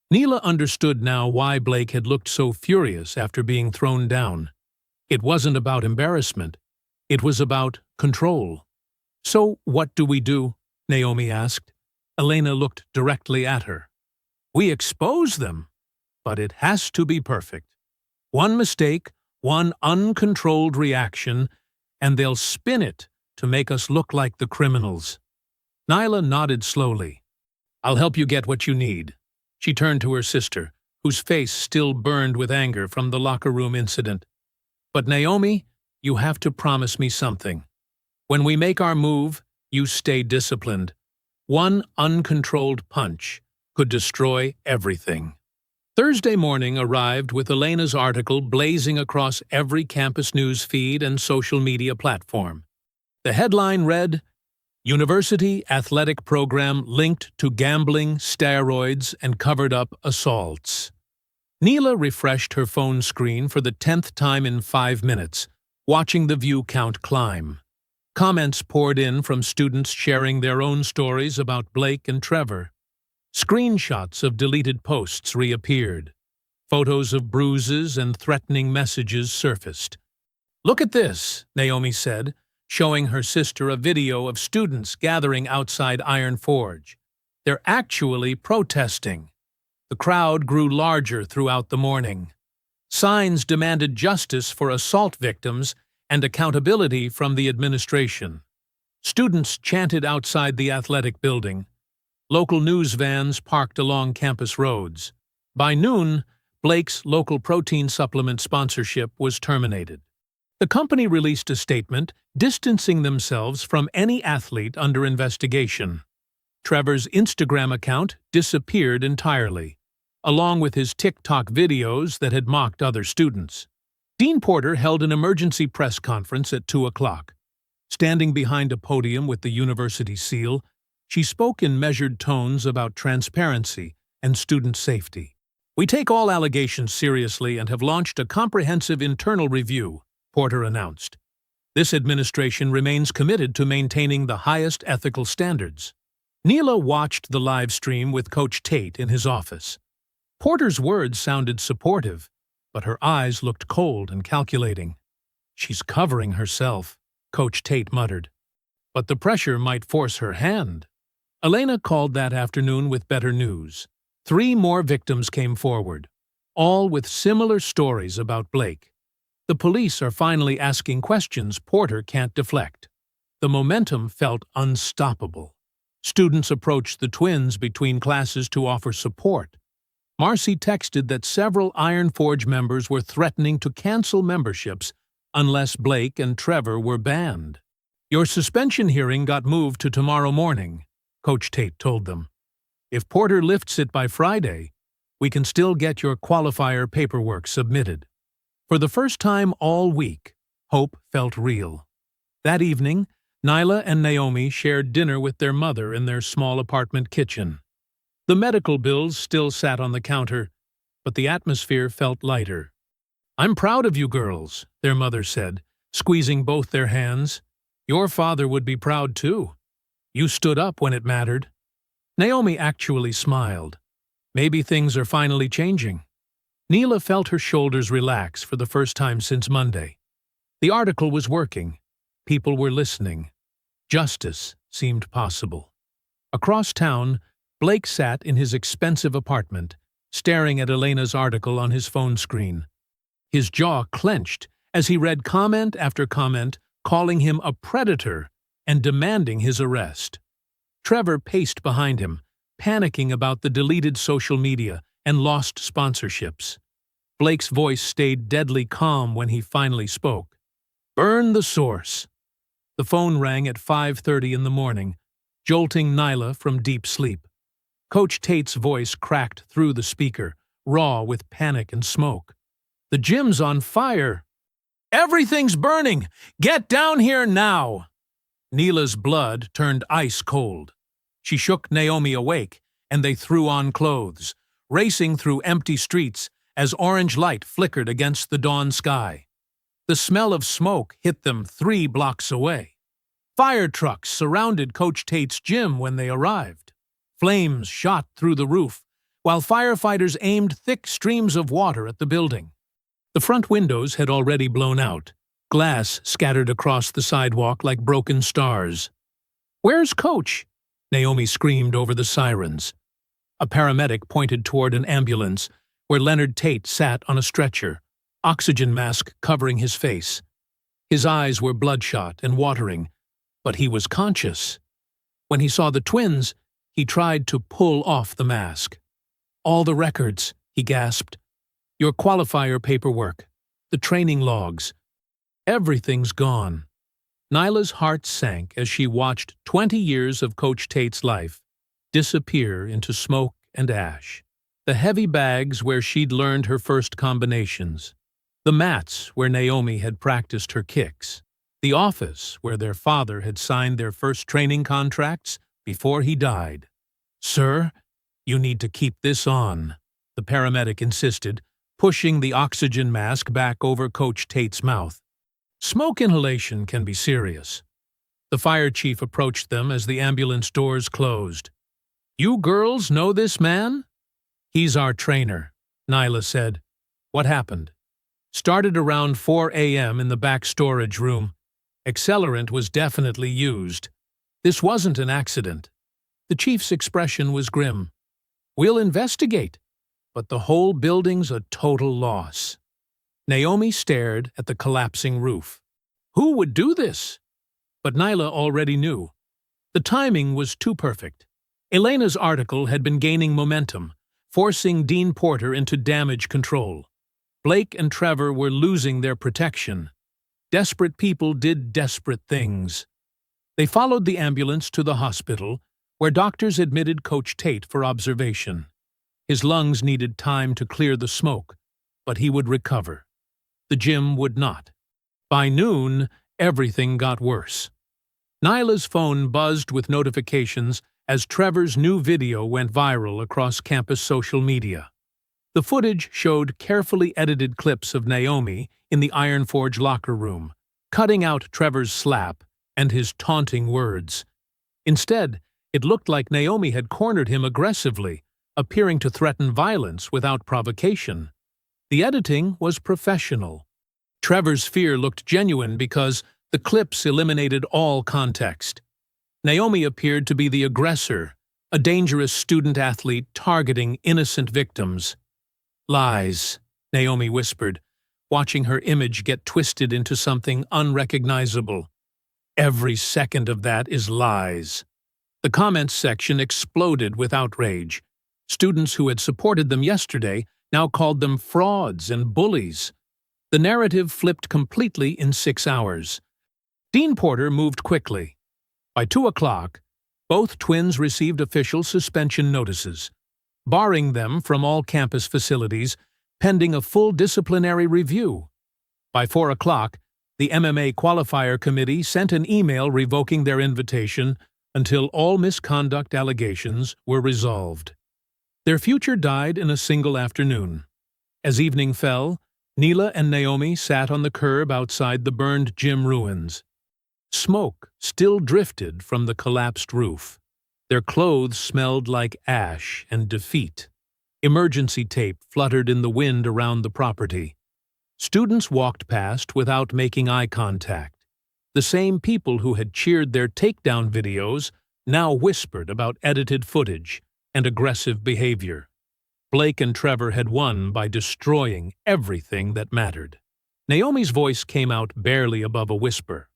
Neela understood now why Blake had looked so furious after being thrown down. It wasn't about embarrassment. It was about control. So what do we do? Naomi asked. Elena looked directly at her. We expose them, but it has to be perfect. One mistake, one uncontrolled reaction, and they'll spin it to make us look like the criminals. Nyla nodded slowly. I'll help you get what you need. She turned to her sister, whose face still burned with anger from the locker room incident. But Naomi, you have to promise me something. When we make our move, you stay disciplined. One uncontrolled punch could destroy everything. Thursday morning arrived with Elena's article blazing across every campus news feed and social media platform. The headline read, University Athletic Program Linked to Gambling, Steroids, and Covered-Up Assaults. Neela refreshed her phone screen for the 10th time in 5 minutes, watching the view count climb. Comments poured in from students sharing their own stories about Blake and Trevor. Screenshots of deleted posts reappeared. Photos of bruises and threatening messages surfaced. Look at this, Naomi said, showing her sister a video of students gathering outside Iron Forge. They're actually protesting. The crowd grew larger throughout the morning. Signs demanded justice for assault victims and accountability from the administration. Students chanted outside the athletic building. Local news vans parked along campus roads. By noon, Blake's local protein supplement sponsorship was terminated. The company released a statement distancing themselves from any athlete under investigation. Trevor's Instagram account disappeared entirely, along with his TikTok videos that had mocked other students. Dean Porter held an emergency press conference at 2 o'clock. Standing behind a podium with the university seal, she spoke in measured tones about transparency and student safety. We take all allegations seriously and have launched a comprehensive internal review, Porter announced. This administration remains committed to maintaining the highest ethical standards. Neela watched the live stream with Coach Tate in his office. Porter's words sounded supportive, but her eyes looked cold and calculating. She's covering herself, Coach Tate muttered. But the pressure might force her hand. Elena called that afternoon with better news. 3 more victims came forward, all with similar stories about Blake. The police are finally asking questions Porter can't deflect. The momentum felt unstoppable. Students approached the twins between classes to offer support. Marcy texted that several Iron Forge members were threatening to cancel memberships unless Blake and Trevor were banned. "Your suspension hearing got moved to tomorrow morning," Coach Tate told them. "If Porter lifts it by Friday, we can still get your qualifier paperwork submitted." For the first time all week, hope felt real. That evening, Nyla and Naomi shared dinner with their mother in their small apartment kitchen. The medical bills still sat on the counter, but the atmosphere felt lighter. "I'm proud of you girls," their mother said, squeezing both their hands. "Your father would be proud too. You stood up when it mattered." Naomi actually smiled. Maybe things are finally changing. Neela felt her shoulders relax for the first time since Monday. The article was working. People were listening. Justice seemed possible. Across town, Blake sat in his expensive apartment, staring at Elena's article on his phone screen. His jaw clenched as he read comment after comment calling him a predator and demanding his arrest. Trevor paced behind him, panicking about the deleted social media and lost sponsorships. Blake's voice stayed deadly calm when he finally spoke. "Burn the source." The phone rang at 5:30 in the morning, jolting Nyla from deep sleep. Coach Tate's voice cracked through the speaker, raw with panic and smoke. "The gym's on fire! Everything's burning! Get down here now!" Neela's blood turned ice cold. She shook Naomi awake, and they threw on clothes, racing through empty streets as orange light flickered against the dawn sky. The smell of smoke hit them 3 blocks away. Fire trucks surrounded Coach Tate's gym when they arrived. Flames shot through the roof, while firefighters aimed thick streams of water at the building. The front windows had already blown out, glass scattered across the sidewalk like broken stars. "Where's Coach?" Naomi screamed over the sirens. A paramedic pointed toward an ambulance where Leonard Tate sat on a stretcher, oxygen mask covering his face. His eyes were bloodshot and watering, but he was conscious. When he saw the twins, he tried to pull off the mask. "All the records," he gasped. "Your qualifier paperwork, the training logs. Everything's gone." Nyla's heart sank as she watched 20 years of Coach Tate's life disappear into smoke and ash. The heavy bags where she'd learned her first combinations. The mats where Naomi had practiced her kicks. The office where their father had signed their first training contracts before he died. "Sir, you need to keep this on," the paramedic insisted, pushing the oxygen mask back over Coach Tate's mouth. "Smoke inhalation can be serious." The fire chief approached them as the ambulance doors closed. "You girls know this man?" "He's our trainer," Nyla said. "What happened?" "Started around 4 a.m. in the back storage room. Accelerant was definitely used. This wasn't an accident." The chief's expression was grim. "We'll investigate, but the whole building's a total loss." Naomi stared at the collapsing roof. Who would do this? But Nyla already knew. The timing was too perfect. Elena's article had been gaining momentum, forcing Dean Porter into damage control. Blake and Trevor were losing their protection. Desperate people did desperate things. They followed the ambulance to the hospital, where doctors admitted Coach Tate for observation. His lungs needed time to clear the smoke, but he would recover. The gym would not. By noon, everything got worse. Nyla's phone buzzed with notifications as Trevor's new video went viral across campus social media. The footage showed carefully edited clips of Naomi in the Iron Forge locker room, cutting out Trevor's slap and his taunting words. Instead, it looked like Naomi had cornered him aggressively, appearing to threaten violence without provocation. The editing was professional. Trevor's fear looked genuine because the clips eliminated all context. Naomi appeared to be the aggressor, a dangerous student-athlete targeting innocent victims. "Lies," Naomi whispered, watching her image get twisted into something unrecognizable. Every second of that is lies. The comments section exploded with outrage. Students who had supported them yesterday now called them frauds and bullies. The narrative flipped completely in 6 hours. Dean Porter moved quickly. By 2 o'clock, both twins received official suspension notices, barring them from all campus facilities, pending a full disciplinary review. By 4 o'clock, the MMA qualifier committee sent an email revoking their invitation until all misconduct allegations were resolved. Their future died in a single afternoon. As evening fell, Neela and Naomi sat on the curb outside the burned gym ruins. Smoke still drifted from the collapsed roof. Their clothes smelled like ash and defeat. Emergency tape fluttered in the wind around the property. Students walked past without making eye contact. The same people who had cheered their takedown videos now whispered about edited footage and aggressive behavior. Blake and Trevor had won by destroying everything that mattered. Naomi's voice came out barely above a whisper.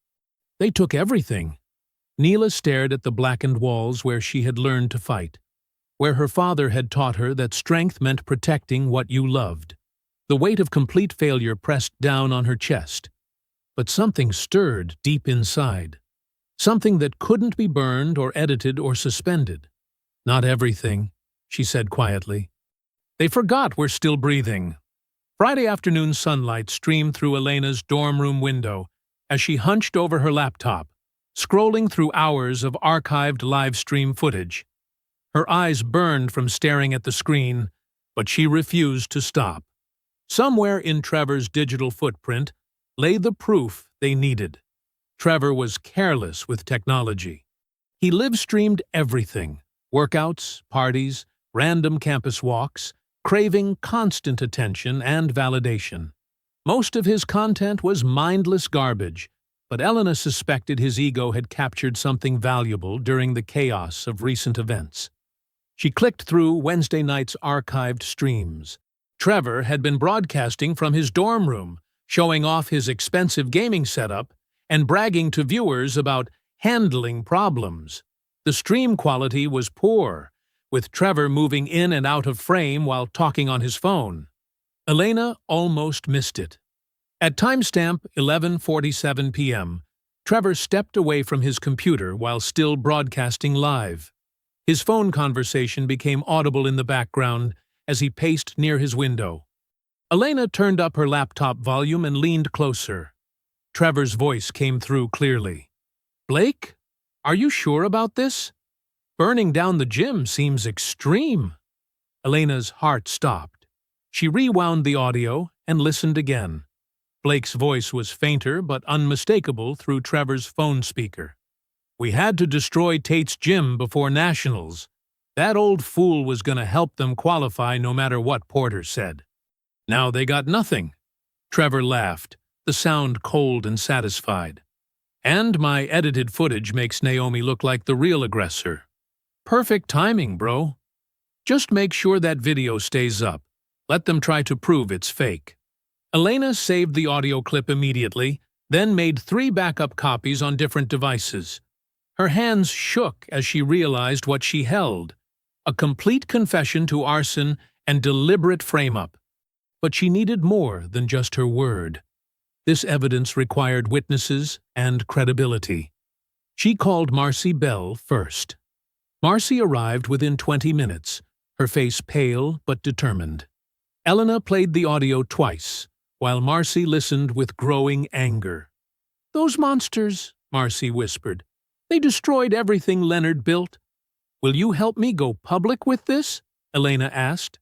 They took everything. Neela stared at the blackened walls where she had learned to fight, where her father had taught her that strength meant protecting what you loved. The weight of complete failure pressed down on her chest. But something stirred deep inside. Something that couldn't be burned or edited or suspended. Not everything, she said quietly. They forgot we're still breathing. Friday afternoon sunlight streamed through Elena's dorm room window as she hunched over her laptop, scrolling through hours of archived live stream footage. Her eyes burned from staring at the screen, but she refused to stop. Somewhere in Trevor's digital footprint lay the proof they needed. Trevor was careless with technology. He live-streamed everything: workouts, parties, random campus walks, craving constant attention and validation. Most of his content was mindless garbage, but Elena suspected his ego had captured something valuable during the chaos of recent events. She clicked through Wednesday night's archived streams. Trevor had been broadcasting from his dorm room, showing off his expensive gaming setup and bragging to viewers about handling problems. The stream quality was poor, with Trevor moving in and out of frame while talking on his phone. Elena almost missed it. At timestamp 11:47 p.m., Trevor stepped away from his computer while still broadcasting live. His phone conversation became audible in the background as he paced near his window. Elena turned up her laptop volume and leaned closer. Trevor's voice came through clearly. "Blake, are you sure about this? Burning down the gym seems extreme." Elena's heart stopped. She rewound the audio and listened again. Blake's voice was fainter but unmistakable through Trevor's phone speaker. "We had to destroy Tate's gym before nationals. That old fool was going to help them qualify no matter what Porter said. Now they got nothing." Trevor laughed, the sound cold and satisfied. "And my edited footage makes Naomi look like the real aggressor. Perfect timing, bro. Just make sure that video stays up. Let them try to prove it's fake." Elena saved the audio clip immediately, then made 3 backup copies on different devices. Her hands shook as she realized what she held: a complete confession to arson and deliberate frame-up. But she needed more than just her word. This evidence required witnesses and credibility. She called Marcy Bell first. Marcy arrived within 20 minutes, her face pale but determined. Elena played the audio twice, while Marcy listened with growing anger. "Those monsters," Marcy whispered. "They destroyed everything Leonard built." "Will you help me go public with this?" Elena asked.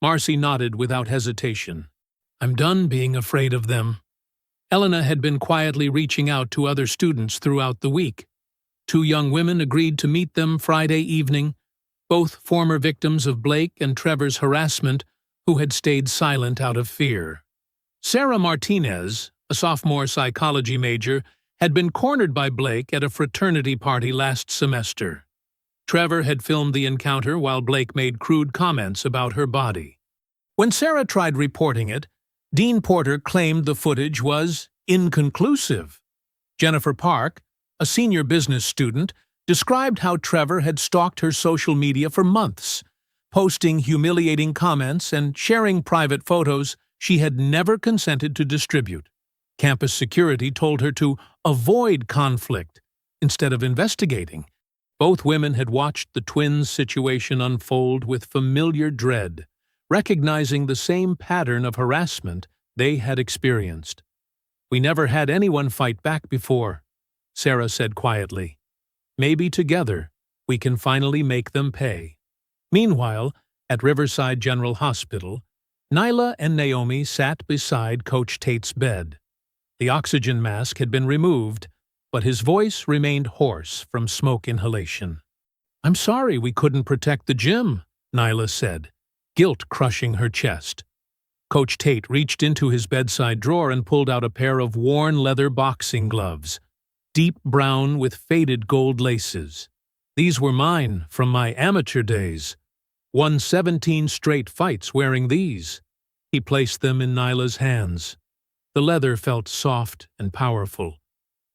Marcy nodded without hesitation. "I'm done being afraid of them." Elena had been quietly reaching out to other students throughout the week. 2 young women agreed to meet them Friday evening, both former victims of Blake and Trevor's harassment who had stayed silent out of fear. Sarah Martinez, a sophomore psychology major, had been cornered by Blake at a fraternity party last semester. Trevor had filmed the encounter while Blake made crude comments about her body. When Sarah tried reporting it, Dean Porter claimed the footage was inconclusive. Jennifer Park, a senior business student, described how Trevor had stalked her social media for months, posting humiliating comments and sharing private photos she had never consented to distribute. Campus security told her to avoid conflict instead of investigating. Both women had watched the twins' situation unfold with familiar dread, recognizing the same pattern of harassment they had experienced. "We never had anyone fight back before," Sarah said quietly. "Maybe together we can finally make them pay." Meanwhile, at Riverside General Hospital, Nyla and Naomi sat beside Coach Tate's bed. The oxygen mask had been removed, but his voice remained hoarse from smoke inhalation. "I'm sorry we couldn't protect the gym," Nyla said, guilt crushing her chest. Coach Tate reached into his bedside drawer and pulled out a pair of worn leather boxing gloves, deep brown with faded gold laces. "These were mine from my amateur days. Won 17 straight fights wearing these." He placed them in Nyla's hands. The leather felt soft and powerful,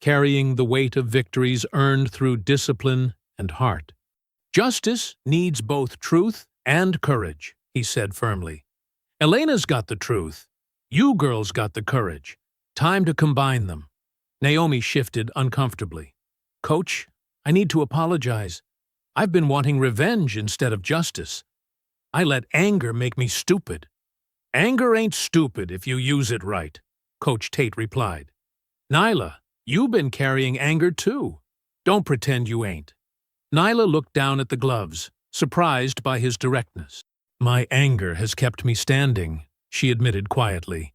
carrying the weight of victories earned through discipline and heart. "Justice needs both truth and courage," he said firmly. "Elena's got the truth. You girls got the courage. Time to combine them." Naomi shifted uncomfortably. "Coach, I need to apologize. I've been wanting revenge instead of justice. I let anger make me stupid." "Anger ain't stupid if you use it right," Coach Tate replied. "Nyla, you've been carrying anger too. Don't pretend you ain't." Nyla looked down at the gloves, surprised by his directness. "My anger has kept me standing," she admitted quietly.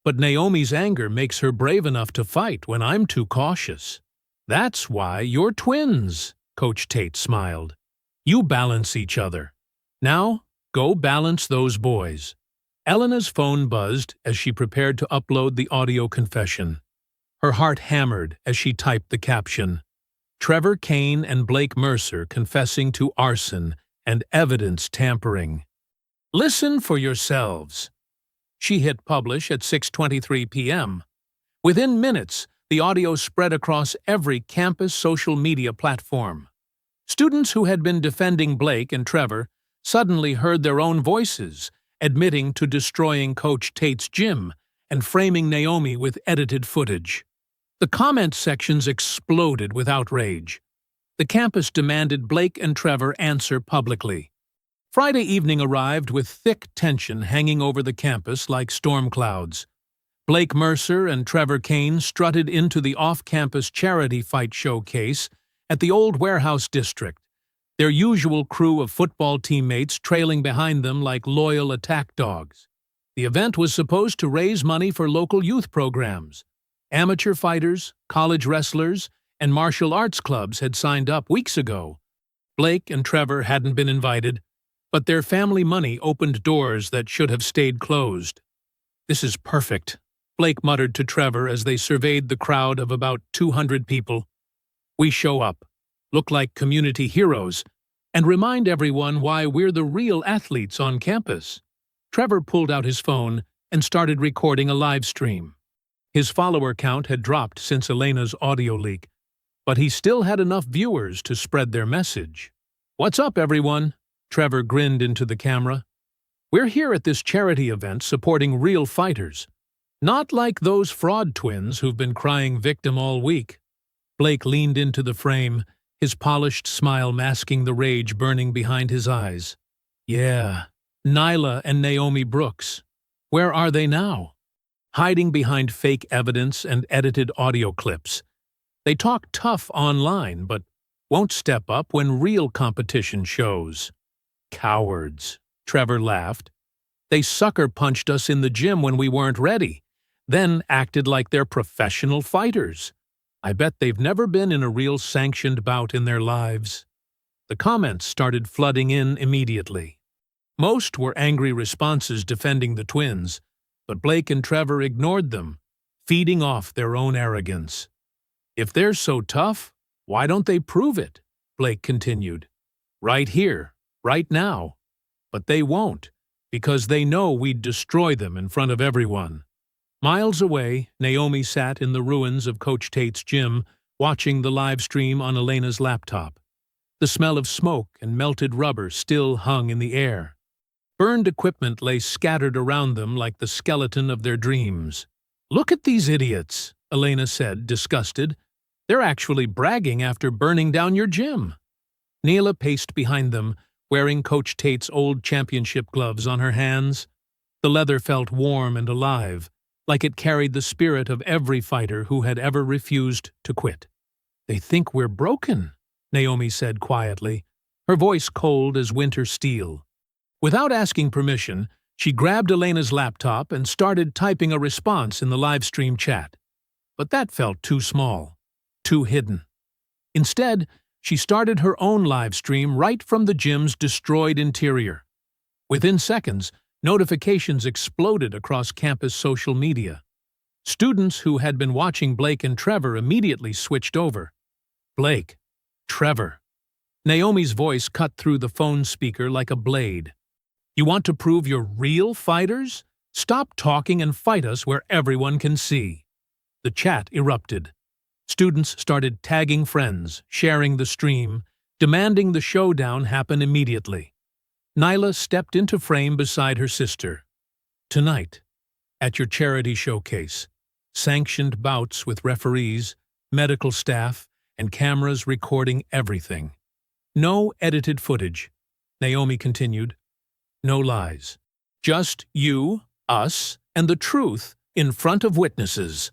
"But Naomi's anger makes her brave enough to fight when I'm too cautious. That's why you're twins," Coach Tate smiled. "You balance each other. Now, go balance those boys." Elena's phone buzzed as she prepared to upload the audio confession. Her heart hammered as she typed the caption: "Trevor Kane and Blake Mercer confessing to arson and evidence tampering. Listen for yourselves." She hit publish at 6:23 p.m. Within minutes, the audio spread across every campus social media platform. Students who had been defending Blake and Trevor suddenly heard their own voices, admitting to destroying Coach Tate's gym and framing Naomi with edited footage. The comment sections exploded with outrage. The campus demanded Blake and Trevor answer publicly. Friday evening arrived with thick tension hanging over the campus like storm clouds. Blake Mercer and Trevor Kane strutted into the off-campus charity fight showcase at the Old Warehouse District, their usual crew of football teammates trailing behind them like loyal attack dogs. The event was supposed to raise money for local youth programs. Amateur fighters, college wrestlers, and martial arts clubs had signed up weeks ago. Blake and Trevor hadn't been invited, but their family money opened doors that should have stayed closed. "This is perfect," Blake muttered to Trevor as they surveyed the crowd of about 200 people. "We show up, look like community heroes, and remind everyone why we're the real athletes on campus." Trevor pulled out his phone and started recording a live stream. His follower count had dropped since Elena's audio leak, but he still had enough viewers to spread their message. "What's up, everyone?" Trevor grinned into the camera. "We're here at this charity event supporting real fighters, not like those fraud twins who've been crying victim all week." Blake leaned into the frame, his polished smile masking the rage burning behind his eyes. "Yeah, Nyla and Naomi Brooks. Where are they now?" Hiding behind fake evidence and edited audio clips. They talk tough online, but won't step up when real competition shows. "Cowards," Trevor laughed. "They sucker-punched us in the gym when we weren't ready, then acted like they're professional fighters. I bet they've never been in a real sanctioned bout in their lives." The comments started flooding in immediately. Most were angry responses defending the twins, but Blake and Trevor ignored them, feeding off their own arrogance. "If they're so tough, why don't they prove it?" Blake continued. "Right here, right now. But they won't, because they know we'd destroy them in front of everyone. Miles away, Naomi sat in the ruins of Coach Tate's gym, watching the live stream on Elena's laptop. The smell of smoke and melted rubber still hung in the air. Burned equipment lay scattered around them like the skeleton of their dreams. "Look at these idiots," Elena said, disgusted. "They're actually bragging after burning down your gym." Neela paced behind them, wearing Coach Tate's old championship gloves on her hands. The leather felt warm and alive, like it carried the spirit of every fighter who had ever refused to quit. "They think we're broken," Naomi said quietly, her voice cold as winter steel. Without asking permission, she grabbed Elena's laptop and started typing a response in the livestream chat. But that felt too small, too hidden. Instead, she started her own livestream right from the gym's destroyed interior. Within seconds, notifications exploded across campus social media. Students who had been watching Blake and Trevor immediately switched over. Blake, Trevor. Naomi's voice cut through the phone speaker like a blade. "You want to prove you're real fighters? Stop talking and fight us where everyone can see." The chat erupted. Students started tagging friends, sharing the stream, demanding the showdown happen immediately. Nyla stepped into frame beside her sister. "Tonight, at your charity showcase, sanctioned bouts with referees, medical staff, and cameras recording everything. No edited footage," Naomi continued. "No lies. Just you, us, and the truth in front of witnesses."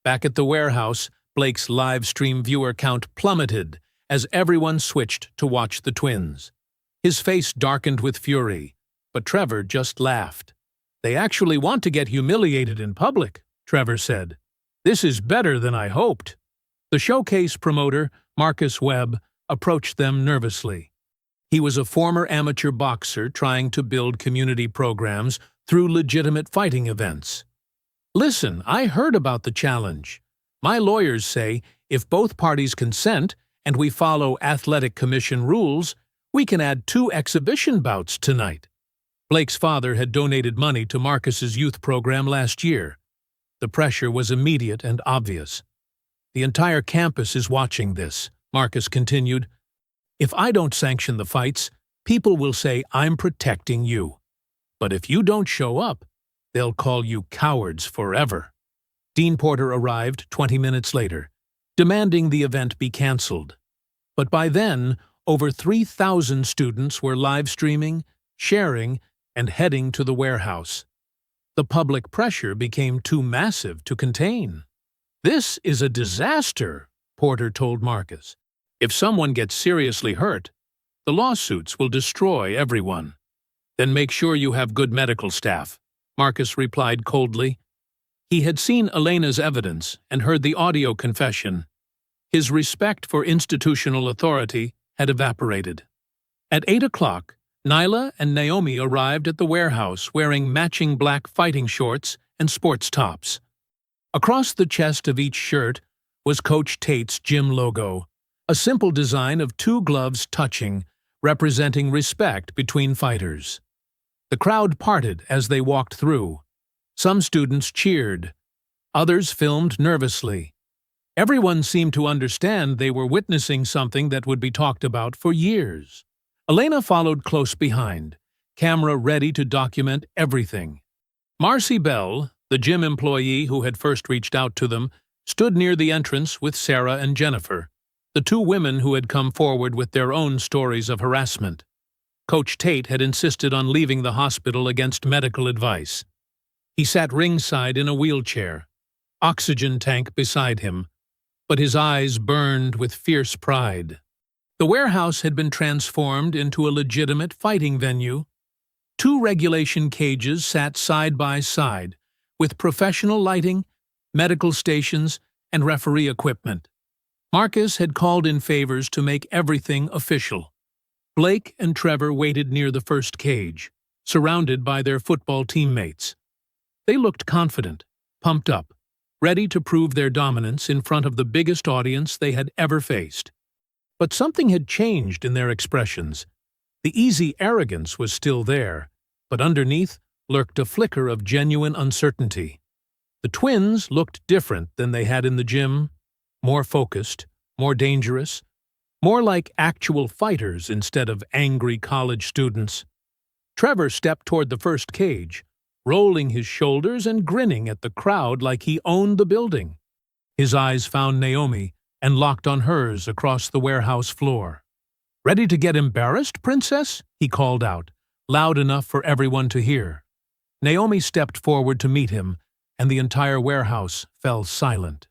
Back at the warehouse, Blake's live stream viewer count plummeted as everyone switched to watch the twins. His face darkened with fury, but Trevor just laughed. "They actually want to get humiliated in public," Trevor said. "This is better than I hoped." The showcase promoter, Marcus Webb, approached them nervously. He was a former amateur boxer trying to build community programs through legitimate fighting events. "Listen, I heard about the challenge. My lawyers say if both parties consent and we follow athletic commission rules, we can add 2 exhibition bouts tonight." Blake's father had donated money to Marcus's youth program last year. The pressure was immediate and obvious. "The entire campus is watching this," Marcus continued. "If I don't sanction the fights, people will say I'm protecting you. But if you don't show up, they'll call you cowards forever." Dean Porter arrived 20 minutes later, demanding the event be canceled. But by then, over 3,000 students were live streaming, sharing, and heading to the warehouse. The public pressure became too massive to contain. "This is a disaster," Porter told Marcus. "If someone gets seriously hurt, the lawsuits will destroy everyone." "Then make sure you have good medical staff," Marcus replied coldly. He had seen Elena's evidence and heard the audio confession. His respect for institutional authority had evaporated. At 8 o'clock, Nyla and Naomi arrived at the warehouse wearing matching black fighting shorts and sports tops. Across the chest of each shirt was Coach Tate's gym logo, a simple design of 2 gloves touching, representing respect between fighters. The crowd parted as they walked through. Some students cheered. Others filmed nervously. Everyone seemed to understand they were witnessing something that would be talked about for years. Elena followed close behind, camera ready to document everything. Marcy Bell, the gym employee who had first reached out to them, stood near the entrance with Sarah and Jennifer, the 2 women who had come forward with their own stories of harassment. Coach Tate had insisted on leaving the hospital against medical advice. He sat ringside in a wheelchair, oxygen tank beside him, but his eyes burned with fierce pride. The warehouse had been transformed into a legitimate fighting venue. 2 regulation cages sat side by side, with professional lighting, medical stations, and referee equipment. Marcus had called in favors to make everything official. Blake and Trevor waited near the first cage, surrounded by their football teammates. They looked confident, pumped up, ready to prove their dominance in front of the biggest audience they had ever faced. But something had changed in their expressions. The easy arrogance was still there, but underneath lurked a flicker of genuine uncertainty. The twins looked different than they had in the gym, more focused, more dangerous, more like actual fighters instead of angry college students. Trevor stepped toward the first cage, rolling his shoulders and grinning at the crowd like he owned the building. His eyes found Naomi and locked on hers across the warehouse floor. "Ready to get embarrassed, princess?" he called out, loud enough for everyone to hear. Naomi stepped forward to meet him, and the entire warehouse fell silent.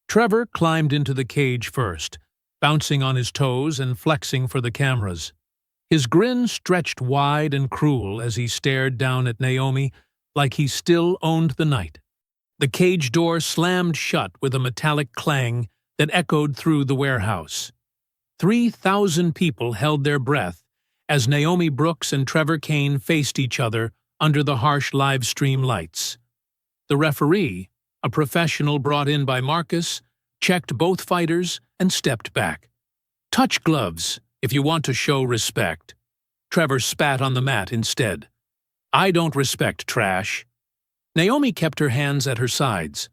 Trevor climbed into the cage first, bouncing on his toes and flexing for the cameras. His grin stretched wide and cruel as he stared down at Naomi like he still owned the night. The cage door slammed shut with a metallic clang that echoed through the warehouse. 3,000 people held their breath as Naomi Brooks and Trevor Kane faced each other under the harsh live stream lights. The referee, a professional brought in by Marcus, checked both fighters and stepped back. "Touch gloves if you want to show respect." Trevor spat on the mat instead. "I don't respect trash." Naomi kept her hands at her sides.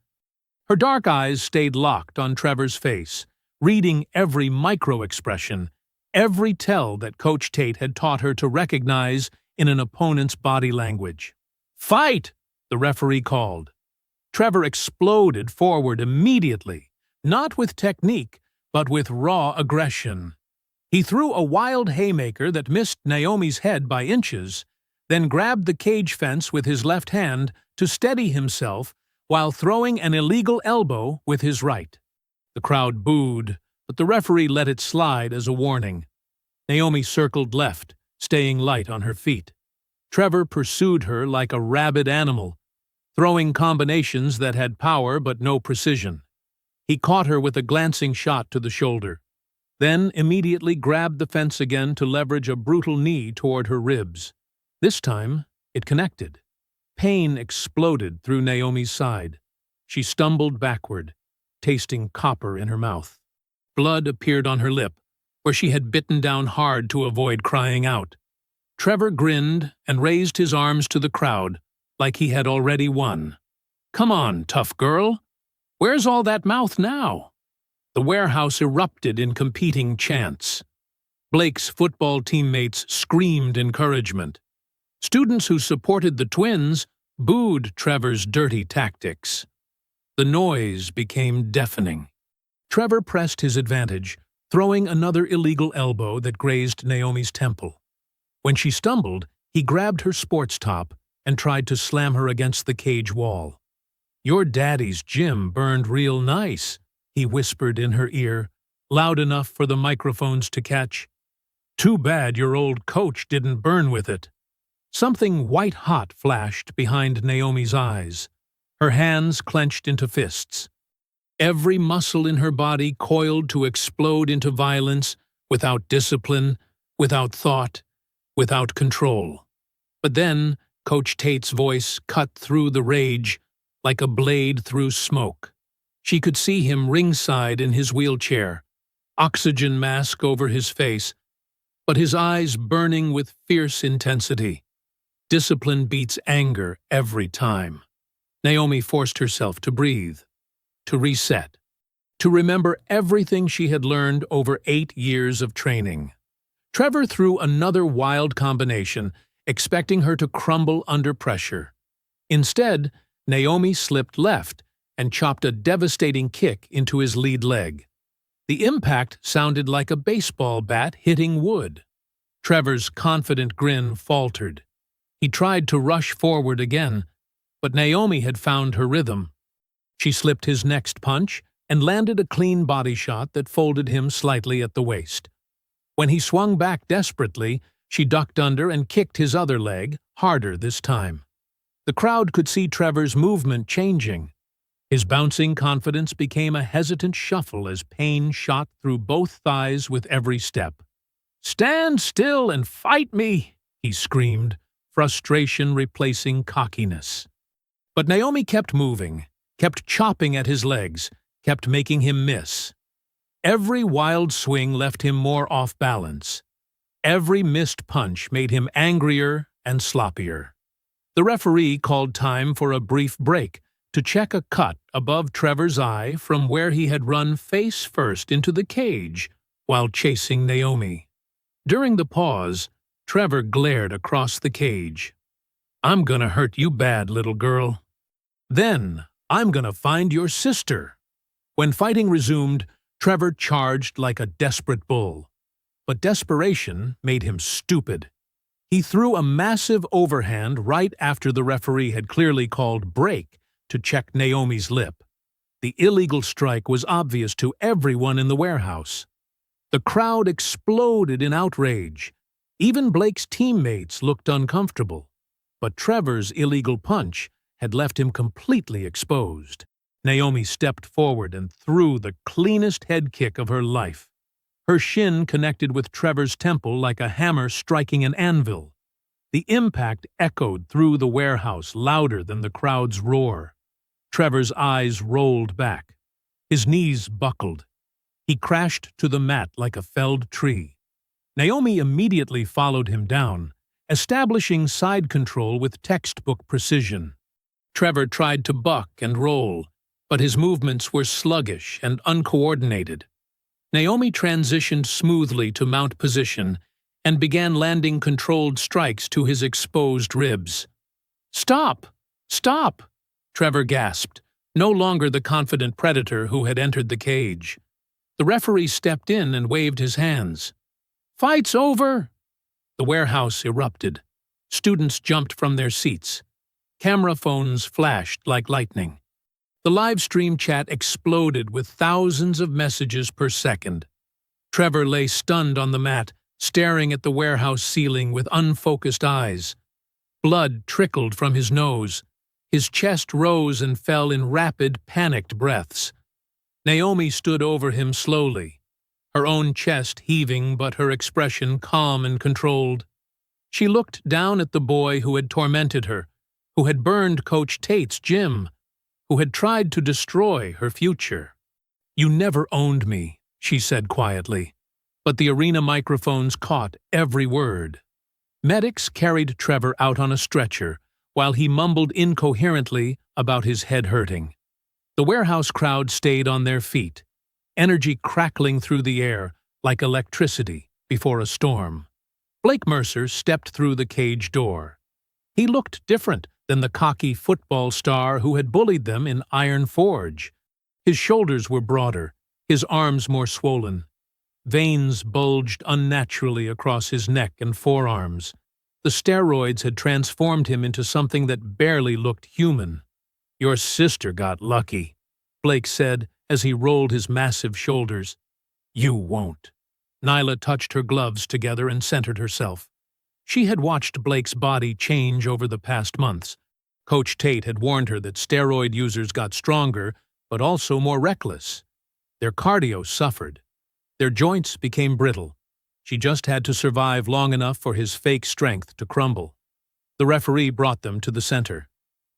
Her dark eyes stayed locked on Trevor's face, reading every micro-expression, every tell that Coach Tate had taught her to recognize in an opponent's body language. "Fight!" the referee called. Trevor exploded forward immediately, not with technique, but with raw aggression. He threw a wild haymaker that missed Naomi's head by inches, then grabbed the cage fence with his left hand to steady himself while throwing an illegal elbow with his right. The crowd booed, but the referee let it slide as a warning. Naomi circled left, staying light on her feet. Trevor pursued her like a rabid animal, throwing combinations that had power but no precision. He caught her with a glancing shot to the shoulder, then immediately grabbed the fence again to leverage a brutal knee toward her ribs. This time, it connected. Pain exploded through Naomi's side. She stumbled backward, tasting copper in her mouth. Blood appeared on her lip, where she had bitten down hard to avoid crying out. Trevor grinned and raised his arms to the crowd, like he had already won. "Come on, tough girl. Where's all that mouth now?" The warehouse erupted in competing chants. Blake's football teammates screamed encouragement. Students who supported the twins booed Trevor's dirty tactics. The noise became deafening. Trevor pressed his advantage, throwing another illegal elbow that grazed Naomi's temple. When she stumbled, he grabbed her sports top and tried to slam her against the cage wall. "Your daddy's gym burned real nice," he whispered in her ear, loud enough for the microphones to catch. "Too bad your old coach didn't burn with it." Something white-hot flashed behind Naomi's eyes. Her hands clenched into fists. Every muscle in her body coiled to explode into violence, without discipline, without thought, without control. But then, Coach Tate's voice cut through the rage like a blade through smoke. She could see him ringside in his wheelchair, oxygen mask over his face, but his eyes burning with fierce intensity. Discipline beats anger every time. Naomi forced herself to breathe, to reset, to remember everything she had learned over 8 years of training. Trevor threw another wild combination, expecting her to crumble under pressure. Instead, Naomi slipped left and chopped a devastating kick into his lead leg. The impact sounded like a baseball bat hitting wood. Trevor's confident grin faltered. He tried to rush forward again, but Naomi had found her rhythm. She slipped his next punch and landed a clean body shot that folded him slightly at the waist. When he swung back desperately, she ducked under and kicked his other leg, harder this time. The crowd could see Trevor's movement changing. His bouncing confidence became a hesitant shuffle as pain shot through both thighs with every step. "Stand still and fight me," he screamed, frustration replacing cockiness. But Naomi kept moving, kept chopping at his legs, kept making him miss. Every wild swing left him more off balance. Every missed punch made him angrier and sloppier. The referee called time for a brief break to check a cut above Trevor's eye from where he had run face first into the cage while chasing Naomi. During the pause, Trevor glared across the cage. "I'm gonna hurt you bad, little girl. Then I'm gonna find your sister." When fighting resumed, Trevor charged like a desperate bull. But desperation made him stupid. He threw a massive overhand right after the referee had clearly called break to check Naomi's lip. The illegal strike was obvious to everyone in the warehouse. The crowd exploded in outrage. Even Blake's teammates looked uncomfortable. But Trevor's illegal punch had left him completely exposed. Naomi stepped forward and threw the cleanest head kick of her life. Her shin connected with Trevor's temple like a hammer striking an anvil. The impact echoed through the warehouse louder than the crowd's roar. Trevor's eyes rolled back. His knees buckled. He crashed to the mat like a felled tree. Naomi immediately followed him down, establishing side control with textbook precision. Trevor tried to buck and roll, but his movements were sluggish and uncoordinated. Naomi transitioned smoothly to mount position and began landing controlled strikes to his exposed ribs. "Stop! Stop!" Trevor gasped, no longer the confident predator who had entered the cage. The referee stepped in and waved his hands. "Fight's over!" The warehouse erupted. Students jumped from their seats. Camera phones flashed like lightning. The live stream chat exploded with thousands of messages per second. Trevor lay stunned on the mat, staring at the warehouse ceiling with unfocused eyes. Blood trickled from his nose. His chest rose and fell in rapid, panicked breaths. Naomi stood over him slowly, her own chest heaving but her expression calm and controlled. She looked down at the boy who had tormented her, who had burned Coach Tate's gym, who had tried to destroy her future. "You never owned me," she said quietly, but the arena microphones caught every word. Medics carried Trevor out on a stretcher while he mumbled incoherently about his head hurting. The warehouse crowd stayed on their feet, energy crackling through the air like electricity before a storm. Blake Mercer stepped through the cage door. He looked different than the cocky football star who had bullied them in Iron Forge. His shoulders were broader, his arms more swollen. Veins bulged unnaturally across his neck and forearms. The steroids had transformed him into something that barely looked human. "Your sister got lucky," Blake said as he rolled his massive shoulders. "You won't." Nyla touched her gloves together and centered herself. She had watched Blake's body change over the past months. Coach Tate had warned her that steroid users got stronger, but also more reckless. Their cardio suffered. Their joints became brittle. She just had to survive long enough for his fake strength to crumble. The referee brought them to the center.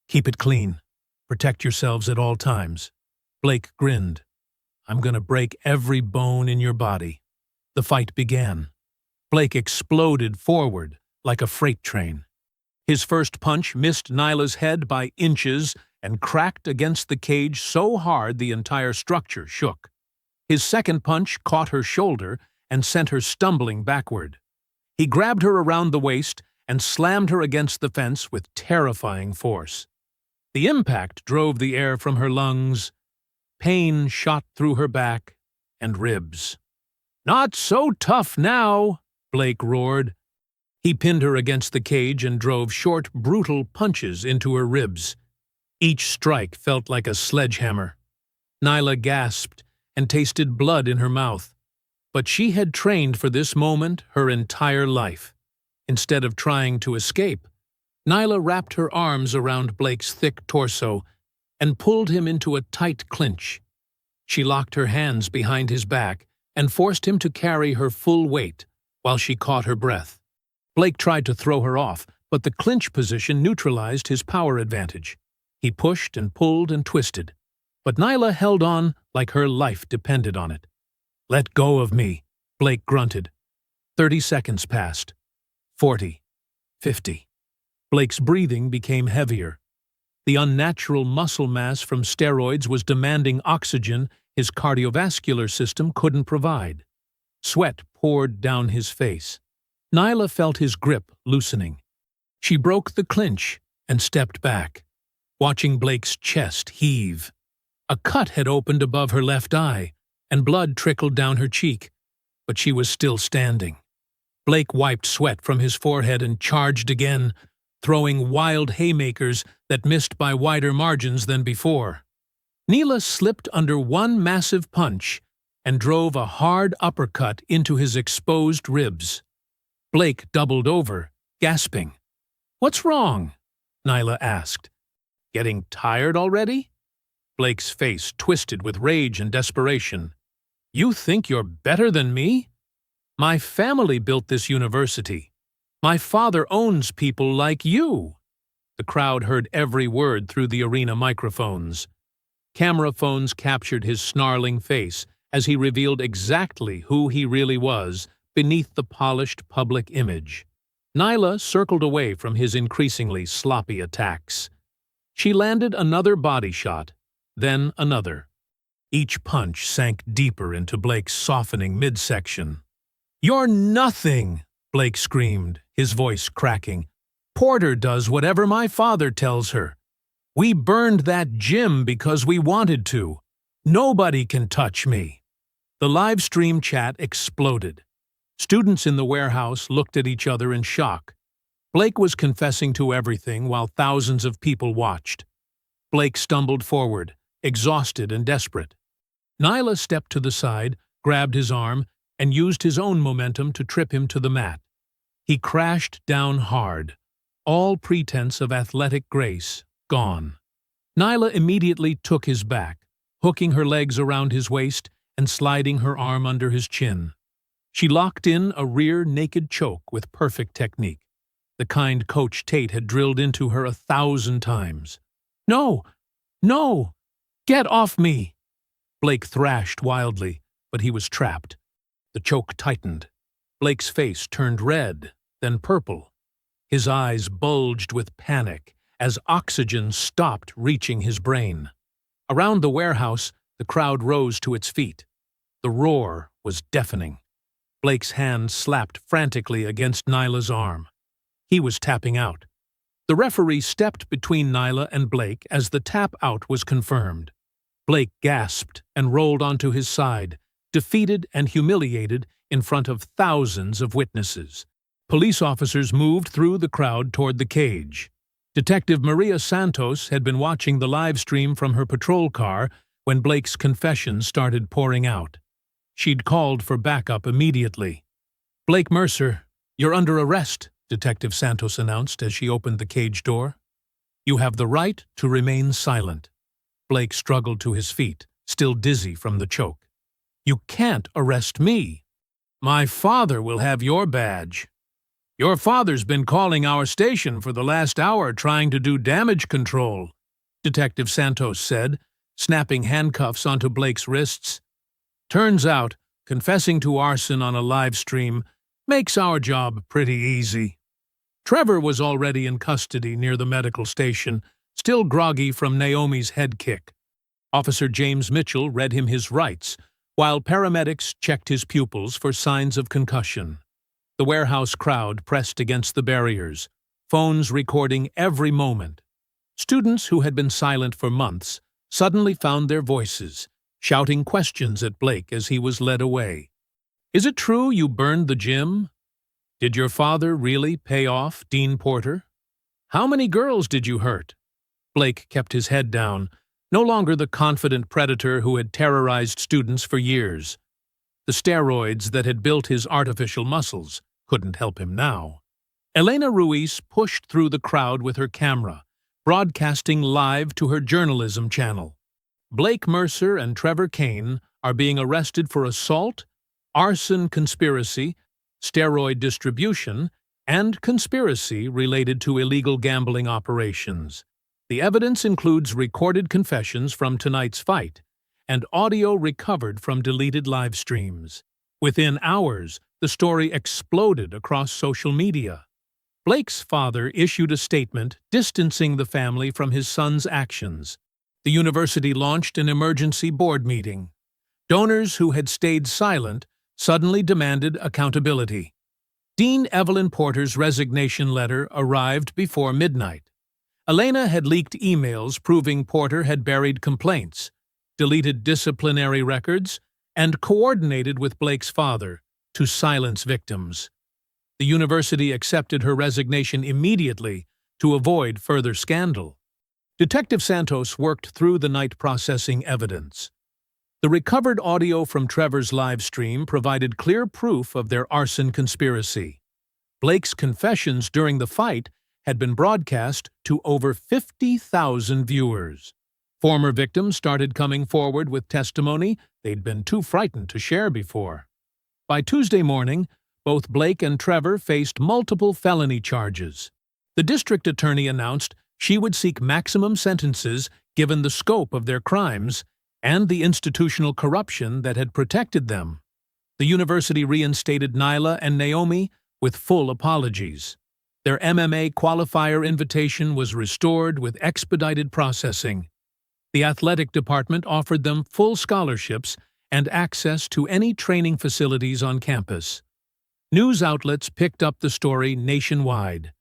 "Keep it clean. Protect yourselves at all times." Blake grinned. "I'm gonna break every bone in your body." The fight began. Blake exploded forward like a freight train. His first punch missed Nyla's head by inches and cracked against the cage so hard the entire structure shook. His second punch caught her shoulder and sent her stumbling backward. He grabbed her around the waist and slammed her against the fence with terrifying force. The impact drove the air from her lungs. Pain shot through her back and ribs. "Not so tough now," Blake roared. He pinned her against the cage and drove short, brutal punches into her ribs. Each strike felt like a sledgehammer. Nyla gasped and tasted blood in her mouth. But she had trained for this moment her entire life. Instead of trying to escape, Nyla wrapped her arms around Blake's thick torso and pulled him into a tight clinch. She locked her hands behind his back and forced him to carry her full weight while she caught her breath. Blake tried to throw her off, but the clinch position neutralized his power advantage. He pushed and pulled and twisted, but Nyla held on like her life depended on it. "Let go of me," Blake grunted. 30 seconds passed. 40. 50. Blake's breathing became heavier. The unnatural muscle mass from steroids was demanding oxygen his cardiovascular system couldn't provide. Sweat poured down his face. Nyla felt his grip loosening. She broke the clinch and stepped back, watching Blake's chest heave. A cut had opened above her left eye, and blood trickled down her cheek, but she was still standing. Blake wiped sweat from his forehead and charged again, throwing wild haymakers that missed by wider margins than before. Nyla slipped under one massive punch and drove a hard uppercut into his exposed ribs. Blake doubled over, gasping. "What's wrong?" Nyla asked. "Getting tired already?" Blake's face twisted with rage and desperation. "You think you're better than me? My family built this university. My father owns people like you." The crowd heard every word through the arena microphones. Camera phones captured his snarling face as he revealed exactly who he really was beneath the polished public image. Nyla circled away from his increasingly sloppy attacks. She landed another body shot, then another. Each punch sank deeper into Blake's softening midsection. "You're nothing!" Blake screamed, his voice cracking. "Porter does whatever my father tells her. We burned that gym because we wanted to. Nobody can touch me." The live stream chat exploded. Students in the warehouse looked at each other in shock. Blake was confessing to everything while thousands of people watched. Blake stumbled forward, exhausted and desperate. Nyla stepped to the side, grabbed his arm, and used his own momentum to trip him to the mat. He crashed down hard, all pretense of athletic grace gone. Nyla immediately took his back, hooking her legs around his waist and sliding her arm under his chin. She locked in a rear naked choke with perfect technique, the kind Coach Tate had drilled into her 1,000 times. "No! No! Get off me!" Blake thrashed wildly, but he was trapped. The choke tightened. Blake's face turned red, then purple. His eyes bulged with panic as oxygen stopped reaching his brain. Around the warehouse, the crowd rose to its feet. The roar was deafening. Blake's hand slapped frantically against Nyla's arm. He was tapping out. The referee stepped between Nyla and Blake as the tap-out was confirmed. Blake gasped and rolled onto his side, defeated and humiliated in front of thousands of witnesses. Police officers moved through the crowd toward the cage. Detective Maria Santos had been watching the live stream from her patrol car when Blake's confessions started pouring out. She'd called for backup immediately. "Blake Mercer, you're under arrest," Detective Santos announced as she opened the cage door. "You have the right to remain silent." Blake struggled to his feet, still dizzy from the choke. "You can't arrest me. My father will have your badge." "Your father's been calling our station for the last hour trying to do damage control," Detective Santos said, snapping handcuffs onto Blake's wrists. "Turns out, confessing to arson on a live stream makes our job pretty easy." Trevor was already in custody near the medical station, still groggy from Naomi's head kick. Officer James Mitchell read him his rights, while paramedics checked his pupils for signs of concussion. The warehouse crowd pressed against the barriers, phones recording every moment. Students who had been silent for months suddenly found their voices, shouting questions at Blake as he was led away. "Is it true you burned the gym? Did your father really pay off Dean Porter? How many girls did you hurt?" Blake kept his head down, no longer the confident predator who had terrorized students for years. The steroids that had built his artificial muscles couldn't help him now. Elena Ruiz pushed through the crowd with her camera, broadcasting live to her journalism channel. "Blake Mercer and Trevor Kane are being arrested for assault, arson conspiracy, steroid distribution, and conspiracy related to illegal gambling operations. The evidence includes recorded confessions from tonight's fight and audio recovered from deleted live streams. Within hours, the story exploded across social media. Blake's father issued a statement distancing the family from his son's actions. The university launched an emergency board meeting. Donors who had stayed silent suddenly demanded accountability. Dean Evelyn Porter's resignation letter arrived before midnight. Elena had leaked emails proving Porter had buried complaints, deleted disciplinary records, and coordinated with Blake's father to silence victims. The university accepted her resignation immediately to avoid further scandal. Detective Santos worked through the night processing evidence. The recovered audio from Trevor's live stream provided clear proof of their arson conspiracy. Blake's confessions during the fight had been broadcast to over 50,000 viewers. Former victims started coming forward with testimony they'd been too frightened to share before. By Tuesday morning, both Blake and Trevor faced multiple felony charges. The district attorney announced she would seek maximum sentences given the scope of their crimes and the institutional corruption that had protected them. The university reinstated Nyla and Naomi with full apologies. Their MMA qualifier invitation was restored with expedited processing. The athletic department offered them full scholarships and access to any training facilities on campus. News outlets picked up the story nationwide.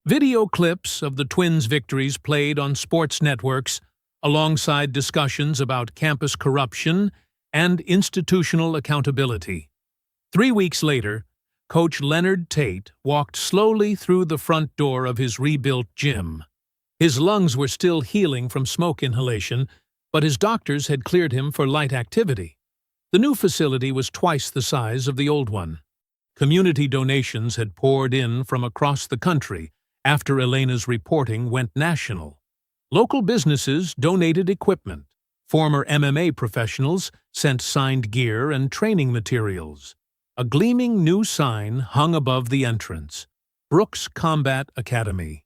Video clips of the twins' victories played on sports networks, alongside discussions about campus corruption and institutional accountability. 3 weeks later, Coach Leonard Tate walked slowly through the front door of his rebuilt gym. His lungs were still healing from smoke inhalation, but his doctors had cleared him for light activity. The new facility was twice the size of the old one. Community donations had poured in from across the country after Elena's reporting went national. Local businesses donated equipment. Former MMA professionals sent signed gear and training materials. A gleaming new sign hung above the entrance: Brooks Combat Academy.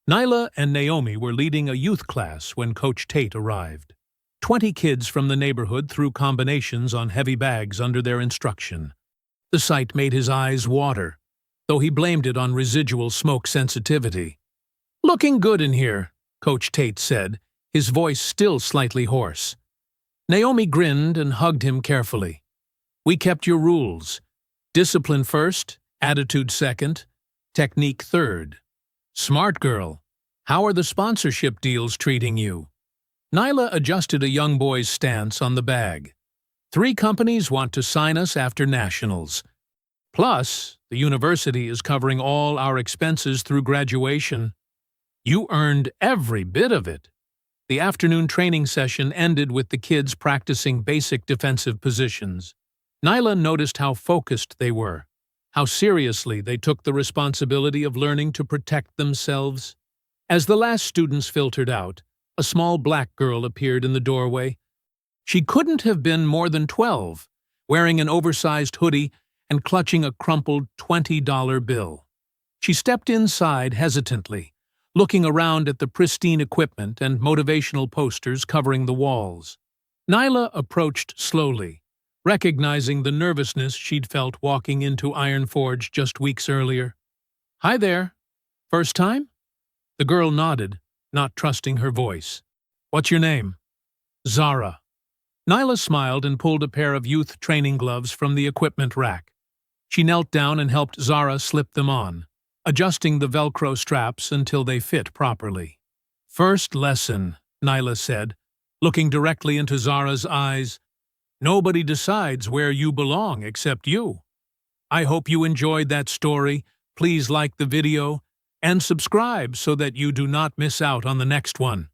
Nyla and Naomi were leading a youth class when Coach Tate arrived. 20 kids from the neighborhood threw combinations on heavy bags under their instruction. The sight made his eyes water, though he blamed it on residual smoke sensitivity. "Looking good in here," Coach Tate said, his voice still slightly hoarse. Naomi grinned and hugged him carefully. "We kept your rules. Discipline first, attitude second, technique third. Smart girl. How are the sponsorship deals treating you?" Nyla adjusted a young boy's stance on the bag. 3 companies want to sign us after nationals. Plus, the university is covering all our expenses through graduation. You earned every bit of it. The afternoon training session ended with the kids practicing basic defensive positions. Nyla noticed how focused they were, how seriously they took the responsibility of learning to protect themselves. As the last students filtered out, a small black girl appeared in the doorway. She couldn't have been more than 12, wearing an oversized hoodie and clutching a crumpled $20 bill. She stepped inside hesitantly, looking around at the pristine equipment and motivational posters covering the walls. Nyla approached slowly, recognizing the nervousness she'd felt walking into Iron Forge just weeks earlier. "Hi there. First time?" The girl nodded, not trusting her voice. "What's your name?" "Zara." Nyla smiled and pulled a pair of youth training gloves from the equipment rack. She knelt down and helped Zara slip them on, adjusting the Velcro straps until they fit properly. "First lesson," Nyla said, looking directly into Zara's eyes. "Nobody decides where you belong except you. I hope you enjoyed that story. Please like the video and subscribe so that you do not miss out on the next one.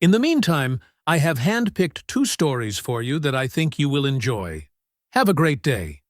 In the meantime, I have handpicked 2 stories for you that I think you will enjoy. Have a great day.